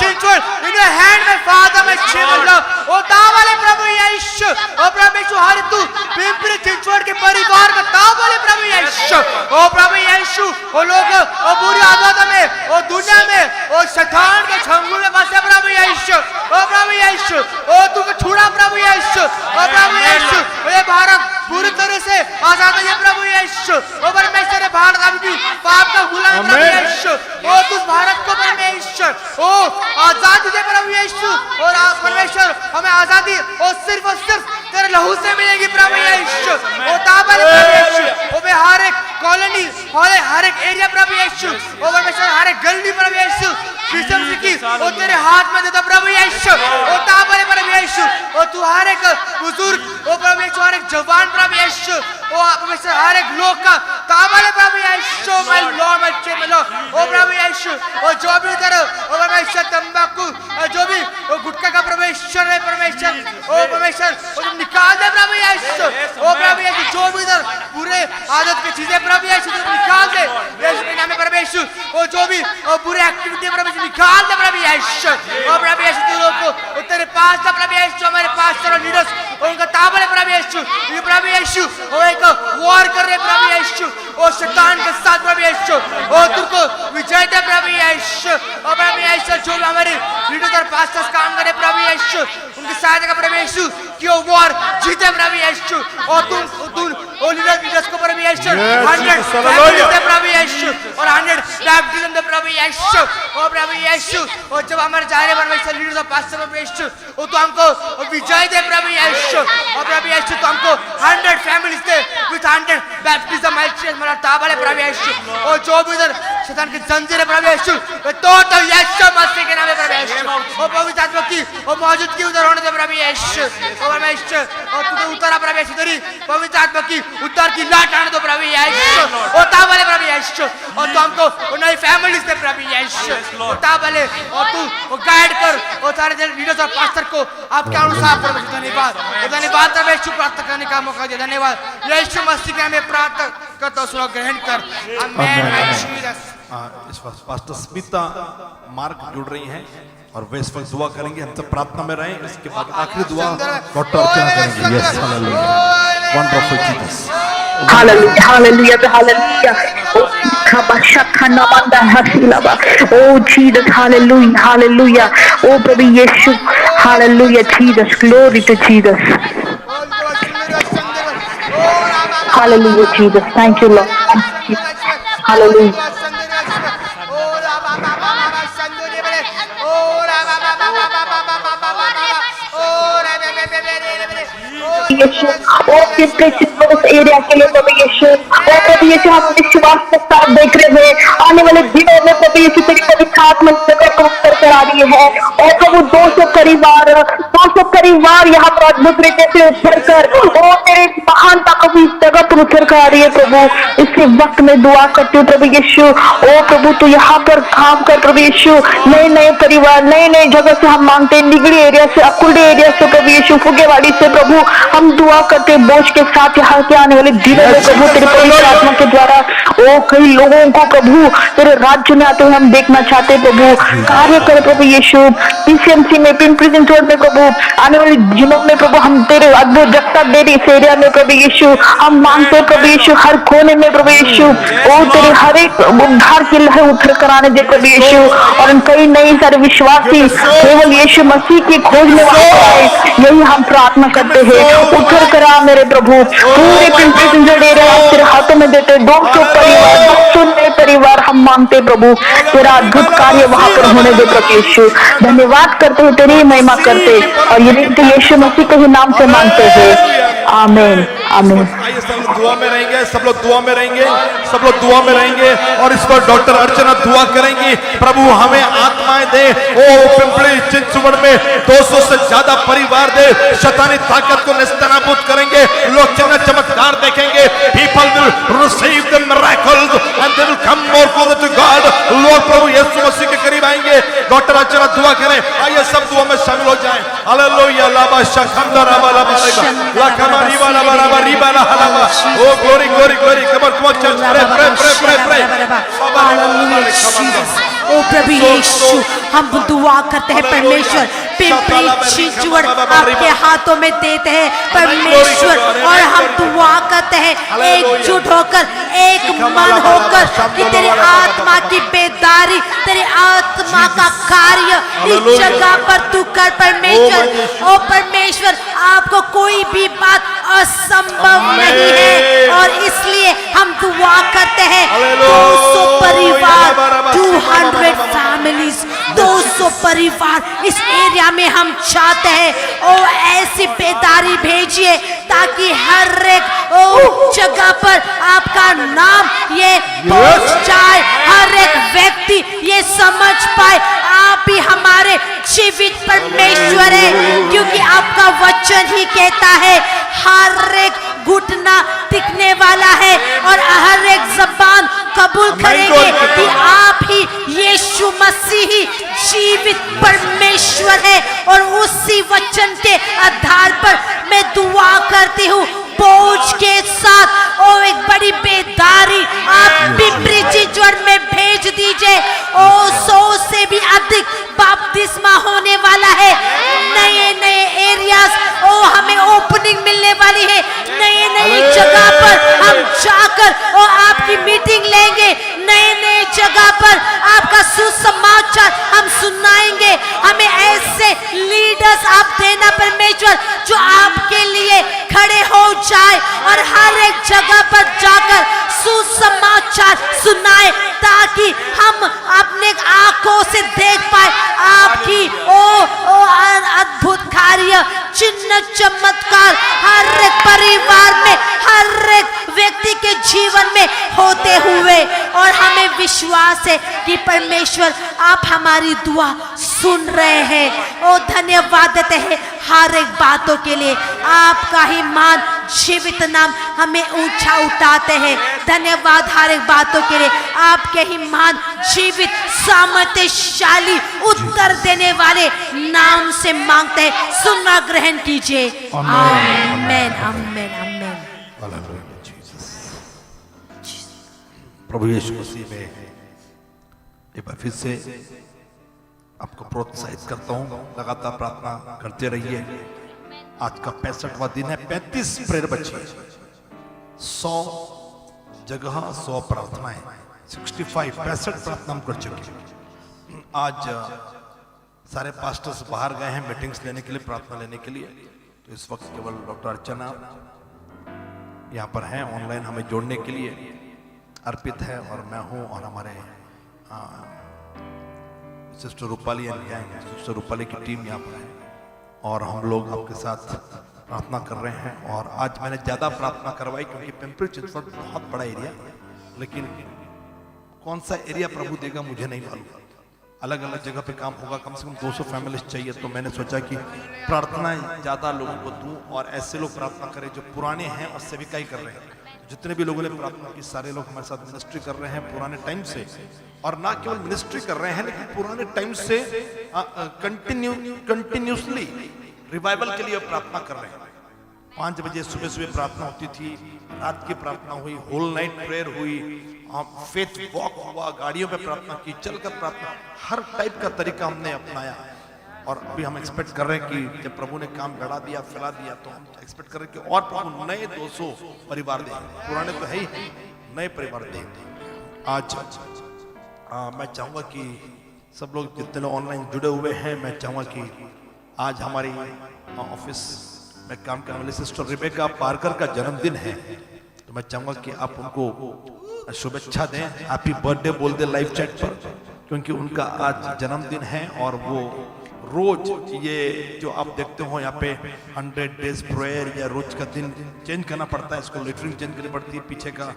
in your hand, my Father, my Jesus, my Lord. Oh, दावाले प्रभु यीशु, oh प्रभु यीशु हर तू पिंपरी चिंचवड के परिवार का दावाले प्रभु यीशु, oh प्रभु यीशु, oh लोग, oh बुरी आदतों में, oh दुनिया में, oh शैतान के छंगुल में फंसे प्रभु यीशु, ओ प्रभु यीशु, ओ तुमको छुड़ा प्रभु यीशु, ओ प्रभु यीशु, ये भारत पूरी तरह से आजाद है प्रभु यीशु, ओ परमेश्वर ये भारत अभी पाप का गुलाम है प्रभु यीशु, ओ तुम भारत को परमेश्वर ओ आजादी दे प्रभु यीशु, और परमेश्वर हमें आजादी और सिर्फ तेरे लहू से मिलेगी प्रभु यीशु, ओ ताबल प्रभु यीशु, ओ हर एक कॉलोनी हर एक एरिया प्रभु यीशु, ओ परमेश्वर हर एक गली प्रभु यीशु किस्म की ओ तेरे हाथ में देता प्रभु यीशु, ओ ताबल प्रभु यीशु, ओ तू हर एक बुजुर्ग ओ प्रभु यीशु हर एक जवान प्रभु यीशु, ओ परमेश्वर हर एक लोग का ताबल प्रभु यीशु, माय लॉर्ड माय चेम लॉर्ड, ओ प्रभु यीशु, ओ जो भी करो ओ परमेश्वर तंबाकू जो भी ओ गुटखा का परमेश्वर है परमेश्वर, ओ परमेश्वर ओ तुम निकाल दे प्रभु यीशु, ओ प्रभु यीशु जो भी इधर बुरे आदत की चीजें प्रभु यीशु तुम निकाल दे यीशु के नाम में परमेश्वर, ओ जो भी ओ बुरे एक्टिविटी प्रभु यीशु निकाल दे प्रभु यीशु, ओ प्रभु यीशु तू लोग को ओ तेरे पास था प्रभु यीशु, हमारे पास और लीडर्स उनका ताबल है प्रभु यीशु, ये प्रभु यीशु ओ एक वॉर कर रहे प्रभु यीशु, ओ शैतान के साथ प्रभु यीशु, ओ तुमको विजय दे प्रभु यीशु, ओ प्रभु यीशु जो भी हमारे लीडर्स और पास्टर्स काम करे प्रभु यीशु उनकी सहायता का प्रभु यीशु कि वो वॉर जीते प्रभु यीशु, और तुम ओ लीडर्स को प्रभु यीशु 100 प्रभु यीशु और 100 बैप्टिज्म दे प्रभु यीशु, ओ प्रभु यीशु और जब हमारे जा रहे परमेश्वर लीडर्स और पास्टर प्रभु यीशु वो तो हमको विजय दे प्रभु यीशु, और प्रभु यीशु तो हमको 100 families they with 100 baptism mild मेरा ताबल है प्रभु यीशु, और जो भी इधर शैतान की जंजीर है प्रभु यीशु तो यीशु मसीह के नाम में प्रभु यीशु, और पवित्र आत्मा की और मौजूदगी उधर होने दे प्रभु यीशु, और परमेश्वर और तू उतारा प्रभु यीशु तेरी पवित्र आत्मा की उतार की लाट आने दो प्रभु यीशु, और ताबल है प्रभु यीशु, और तू हमको नई फैमिलीज दे प्रभु यीशु, और ताबल है और तू गाइड कर और सारे लीडर्स और पास्टर को आपके अनुसार प्रभु धन्यवाद प्रभु यीशु प्रार्थना करने का मौका दिया, धन्यवाद यीशु मसीह के नाम में प्रार्थना करता हूं ग्रहण कर आमीन। इस वक्त पास्टर स्मिता मार्क जुड़ रही हैं और वे इस वक्त दुआ करेंगे, हम सब प्रार्थना में रहें, इसके बाद आखिरी दुआ डॉक्टर अर्चना करेंगे। Yes hallelujah, wonderful Jesus, Hallelujah, hallelujah, hallelujah. Oh Jesus, hallelujah, hallelujah. Oh baby Yeshu, hallelujah, Jesus, glory to Jesus. Hallelujah, Jesus, thank you Lord. Hallelujah. यीशु और इस एरिया के लिए प्रभु यीशु, और प्रभु यीशु हम विश्वास के साथ देख रहे हैं आने वाले दिनों में प्रभु यीशु तेरी पवित्र आत्मा जगह को उत्तर करा रही है, और प्रभु 200 परिवार यहाँ पर अद्भुत रीति से उतर कर और तेरे महानता को भी जगह पर उतर कर आ रही है प्रभु। इसके वक्त में दुआ करती हूँ प्रभु यीशु, ओ प्रभु तू यहाँ पर काम कर प्रभु यीशु, नए परिवार नए जगह से हम मांगते हैं, निगड़ी एरिया से अकुलडी एरिया से प्रभु यीशु, फुगेवाड़ी से प्रभु हम दुआ करते बोझ के साथ यहाँ के आने वाले दिनों में प्रभु तेरे पवित्र आत्मा के द्वारा ओ कई लोगों को प्रभु तेरे राज्य में आते हुए हम देखना चाहते प्रभु, कार्य करे प्रभु यीशु, पीसीएमसी में पिंपरी चिंचवड में प्रभु आने वाले दिनों में प्रभु हम तेरे अद्भुत जगता दे रही इस एरिया में प्रभु यीशु, हम मांगते प्रभु यीशु हर कोने में प्रभु यीशु ओ तेरे हर एक उद्धार की लहर उतर कर आने दे प्रभु यीशु, और कई नई सारे विश्वासी केवल यीशु मसीह की खोज में आए, यही हम प्रार्थना करते हैं, उतर करा मेरे प्रभु पूरे पिंपरी चिंचवड एरिया तेरे हाथों में देते, 200 नए परिवार हम मांगते प्रभु, तेरा अद्भुत कार्य वहां पर होने दे प्रभु यीशु, धन्यवाद करते हैं, तेरी महिमा करते और ये यीशु मसीह के ही नाम से मांगते हैं, आमीन आमीन। आइए सब लोग दुआ में रहेंगे, सब लोग दुआ में रहेंगे, सब लोग दुआ में रहेंगे, और इस पर डॉक्टर अर्चना दुआ करेंगी, प्रभु हमें आत्माएं दे, ओ पिंपरी चिंचवड में 200 से ज्यादा परिवार दे, शैतानी ताकत को नेस्तनाबूद करेंगे, लोग चमत्कार देखेंगे, people will receive the miracles and they will come more closer to God, लोग प्रभु यीशु मसीह के करीब आएंगे। डॉक्टर अर्चना दुआ करें, आइए सब दुआ में शामिल हो जाएं। हालेलुया लाबा शखंदा राबा लाबा लाखमा रिबा लाबा राबा रिबा ला हलाबा, ओ ग्लोरी ग्लोरी ग्लोरी, कमर कमर चर्च प्रे ओ प्रभु यीशु हम दुआ करते हैं परमेश्वर, पिंपरी चिंचवड आपके हाथों में देते हैं परमेश्वर, और हम दुआ करते हैं एकजुट होकर एक मन होकर कि तेरी आत्मा की बेदारी, तेरी आत्मा महिमा का कार्य इस जगह पर तू कर परमेश्वर। ओ परमेश्वर, आपको कोई भी बात असंभव नहीं है, और इसलिए हम दुआ करते हैं 200 परिवार, 200 फैमिलीज, 200 परिवार इस एरिया में हम चाहते हैं। ओ ऐसी बेदारी भेजिए ताकि हर एक जगह पर आपका नाम ये पहुंच जाए, हर एक व्यक्ति ये समझ पाए आप ही हमारे जीवित परमेश्वर है, क्योंकि आपका वचन ही कहता है हर एक घुटना टिकने वाला है और हर एक जबान कबूल करेंगे कि आप ही यीशु मसीह ही जीवित परमेश्वर है। और उसी वचन के आधार पर मैं दुआ करती हूँ बोझ के साथ ओ एक बड़ी बेदारी आप पिंपरी चिंचवड में भेज दीजिए। ओ 100 से भी अधिक बपतिस्मा होने वाला है, नए नए एरियाज ओ हमें ओपनिंग मिलने वाली है, नए नए जगह पर हम जाकर और आपकी मीटिंग लेंगे, नए नए जगह पर आपका सुसमाचार हम सुनाएंगे। हमें ऐसे लीडर्स आप देना परमेश्वर जो आपके लिए खड़े हो जाए और हर एक जगह पर जाकर सुसमाचार सुनाए, ताकि हम अपने आंखों से देख पाए आपकी ओ अद्भुत कार्य, चिन्ह चमत्कार हर एक परिवार में, हर एक व्यक्ति के जीवन में होते हुए। और हमें विश्वास है कि परमेश्वर आप हमारी दुआ सुन रहे हैं। ओ धन्यवाद देते हैं हर एक बातों के लिए, आपका ही मान जीवित नाम हमें ऊंचा उठाते हैं। धन्यवाद हर एक बातों के लिए, आपके ही मान जीवित सामर्थ्यशाली उत्तर देने वाले नाम से मांगते हैं, सुनना ग्रहण कीजिए। आमेन आमेन आमेन। प्रभु यीशु मसीह में एक बार फिर से आपको प्रोत्साहित करता हूँ, लगातार प्रार्थना करते रहिए। आज का 65वां दिन है, 35 प्रेयर बची, 100 जगह 100 प्रार्थनाएं, 65 प्रार्थना हम कर चुके। आज सारे पास्टर्स बाहर गए हैं मीटिंग्स लेने के लिए, प्रार्थना लेने के लिए, तो इस वक्त केवल डॉक्टर अर्चना यहाँ पर हैं ऑनलाइन हमें जोड़ने के लिए, अर्पित है और मैं हूँ, और हमारे सिस्टर रूपाली सिस्टर रूपाली की टीम यहाँ पर है, और हम लोग आपके साथ प्रार्थना कर रहे हैं। और आज मैंने ज़्यादा प्रार्थना करवाई क्योंकि पिंपरी चिंचवड बहुत बड़ा एरिया, लेकिन कौन सा एरिया प्रभु देगा मुझे नहीं मालूम, अलग अलग जगह पे काम होगा, कम से कम 200 फैमिलीज चाहिए। तो मैंने सोचा कि प्रार्थना ज़्यादा लोगों को दूं और ऐसे लोग प्रार्थना करें जो पुराने हैं और सेविकाई कर रहे हैं। जितने भी लोगों ने प्रार्थना की, सारे लोग हमारे साथ मिनिस्ट्री कर रहे हैं पुराने टाइम से, और ना केवल मिनिस्ट्री कर रहे हैं लेकिन पुराने टाइम से कंटिन्यूसली रिवाइवल के लिए प्रार्थना कर रहे हैं। 5 बजे सुबह सुबह प्रार्थना होती थी, रात की प्रार्थना हुई, होल नाइट प्रेयर हुई, फेथ वॉक हुआ, गाड़ियों पे प्रार्थना की, चलकर प्रार्थना, हर टाइप का तरीका हमने अपनाया। और अभी हम एक्सपेक्ट कर रहे हैं कि जब प्रभु ने काम बढ़ा दिया, फैला दिया, तो हम एक्सपेक्ट कर रहे हैं कि और प्रभु नए 200 परिवार देंगे, पुराने तो है ही, नए परिवार देंगे। आज मैं चाहूँगा कि सब लोग जितने लोग ऑनलाइन जुड़े हुए हैं, मैं चाहूँगा कि आज हमारी ऑफिस में काम करने वाली सिस्टर रिबेका पार्कर का जन्मदिन है, तो मैं चाहूँगा कि आप उनको शुभेच्छा दें, हैप्पी बर्थडे बोल दें लाइव चैट पर, क्योंकि उनका आज जन्मदिन है। और वो रोज ये जो आप देखते हो यहाँ पे 100 डेज प्रेयर या रोज का दिन चेंज करना पड़ता है, इसको लेटरिंग चेंज करनी पड़ती है, पीछे का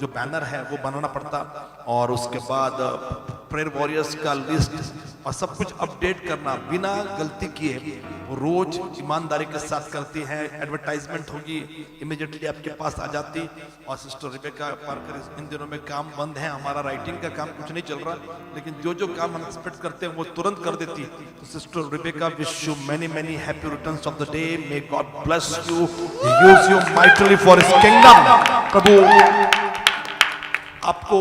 जो बैनर है वो बनाना पड़ता, और उसके बाद प्रेयर वॉरियर्स का लिस्ट और सब कुछ अपडेट करना बिना गलती किए वो रोज ईमानदारी के साथ करती है। एडवर्टाइजमेंट होगी, इमीडिएटली आपके पास आ जाती। और सिस्टर रिबेका पार्कर इन दिनों में काम बंद है, हमारा राइटिंग का काम कुछ नहीं चल रहा, लेकिन जो जो काम हम एक्सपेक्ट करते हैं वो तुरंत कर देती। तो sister Rebecca, wish you many many happy returns of the day, may God bless you, use you mightily for his kingdom. प्रभु आपको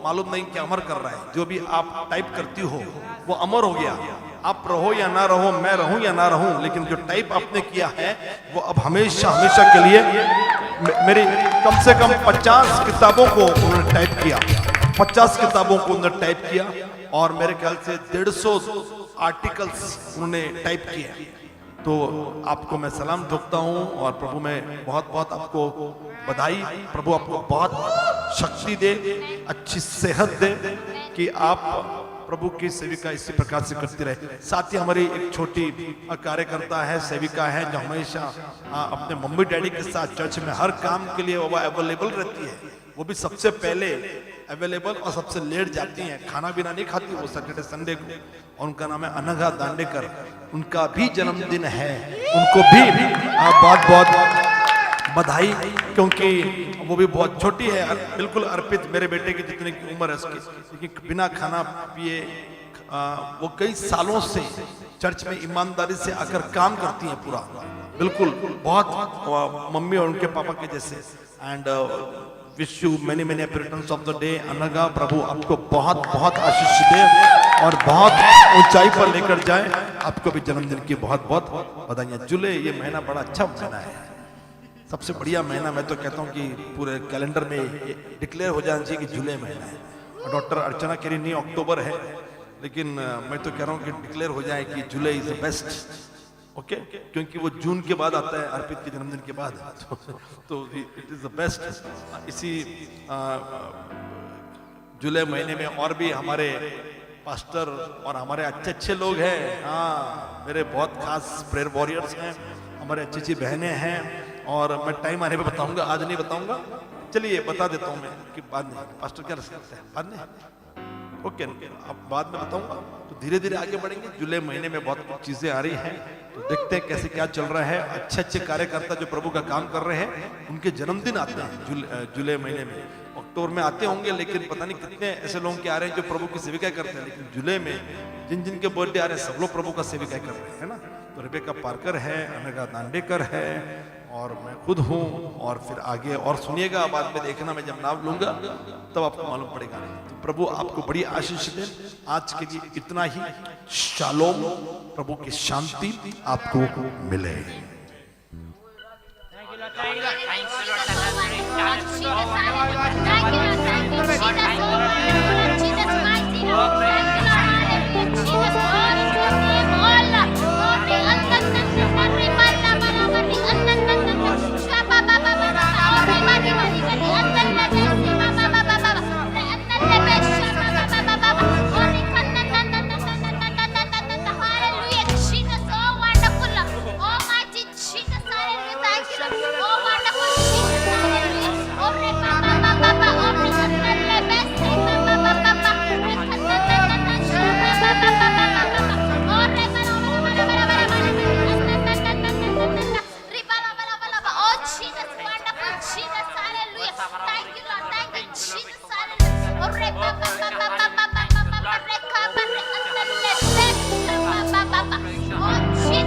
मालूम नहीं क्या अमर कर रहा है, जो भी आप टाइप करती हो वो अमर हो गया। आप रहो या ना रहो, मैं रहूं या ना रहूं, लेकिन जो टाइप आपने किया है वो अब हमेशा हमेशा के लिए मेरी कम से कम 50 किताबों को उन्होंने टाइप किया, 50 किताबों को उन्होंने टाइप किया। और मेरे ख्याल से 150 आर्टिकल्स उन्होंने टाइप किए हैं। तो आपको मैं सलाम ठोकता हूँ और प्रभु में बहुत बहुत आपको बधाई। प्रभु आपको बहुत शक्ति दे, अच्छी सेहत दे कि आप प्रभु की सेविका इसी प्रकार से करती रहे। साथ ही हमारी एक छोटी कार्यकर्ता है, सेविका है, जो हमेशा अपने मम्मी डैडी के साथ चर्च में हर काम के लिए वो अवेलेबल रहती है। वो भी सबसे पहले अवेलेबल और सबसे लेट जाती हैं, खाना पीना नहीं खाती वो सैटरडे संडे को। और उनका नाम है अनघा दांडेकर, उनका भी जन्मदिन है, उनको भी बहुत बहुत बधाई, क्योंकि वो भी बहुत छोटी है, बिल्कुल अर्पित मेरे बेटे की जितनी की उम्र है उसकी, लेकिन बिना खाना पिए वो कई सालों से चर्च में ईमानदारी से आकर काम करती हैं पूरा, बिल्कुल बहुत मम्मी और उनके पापा के जैसे। And wish you many many returns of the day Anagha. प्रभु आपको बहुत बहुत आशीष दे और बहुत ऊंचाई पर लेकर जाए। आपको भी जन्मदिन की बहुत बहुत बधाइयां। जुलाई ये महीना बड़ा अच्छा महीना है, सबसे बढ़िया महीना। मैं तो कहता हूँ कि पूरे कैलेंडर में डिक्लेयर हो जाना चाहिए कि जुलाई महीना है। डॉक्टर अर्चना कह रही नहीं अक्टूबर है, लेकिन मैं तो कह रहा हूँ कि डिक्लेयर हो जाए कि जुलाई इज द बेस्ट। ओके, क्योंकि वो जून के बाद आता है, अर्पित के जन्मदिन के बाद, तो इट इज द बेस्ट। इसी जुलाई महीने में और भी हमारे पास्टर और हमारे अच्छे अच्छे लोग हैं। हाँ, मेरे बहुत खास प्रेयर वॉरियर्स हैं, हमारे अच्छी अच्छी बहनें हैं, और मैं टाइम आने पे बताऊंगा, आज नहीं बताऊंगा। चलिए बता देता हूँ मैं कि बाद में पास्टर क्या करते हैं, बाद में ओके, अब बाद में बताऊंगा। तो धीरे धीरे आगे बढ़ेंगे। जुलाई महीने में बहुत कुछ चीजें आ रही हैं, तो देखते हैं कैसे क्या चल रहा है। अच्छे अच्छे कार्यकर्ता जो प्रभु का काम कर रहे हैं, उनके जन्मदिन आते हैं जुलाई महीने में। अक्टूबर में आते होंगे, लेकिन पता नहीं कितने ऐसे लोग आ रहे हैं जो प्रभु की सेविका करते हैं। लेकिन जुलाई में जिन जिन के बर्थडे आ रहे हैं, सब लोग प्रभु का सेविका कर रहे हैं, है ना। तो रेबेका पार्कर है, अनघा दांडेकर है, और मैं खुद हूँ। और फिर आगे और सुनिएगा, बाद में देखना, मैं जब नाम लूंगा तब आपको मालूम पड़ेगा। तो प्रभु आपको बड़ी आशीष दे। आज के लिए इतना ही। शालोम, प्रभु की शांति आपको मिले। Jesus Christ,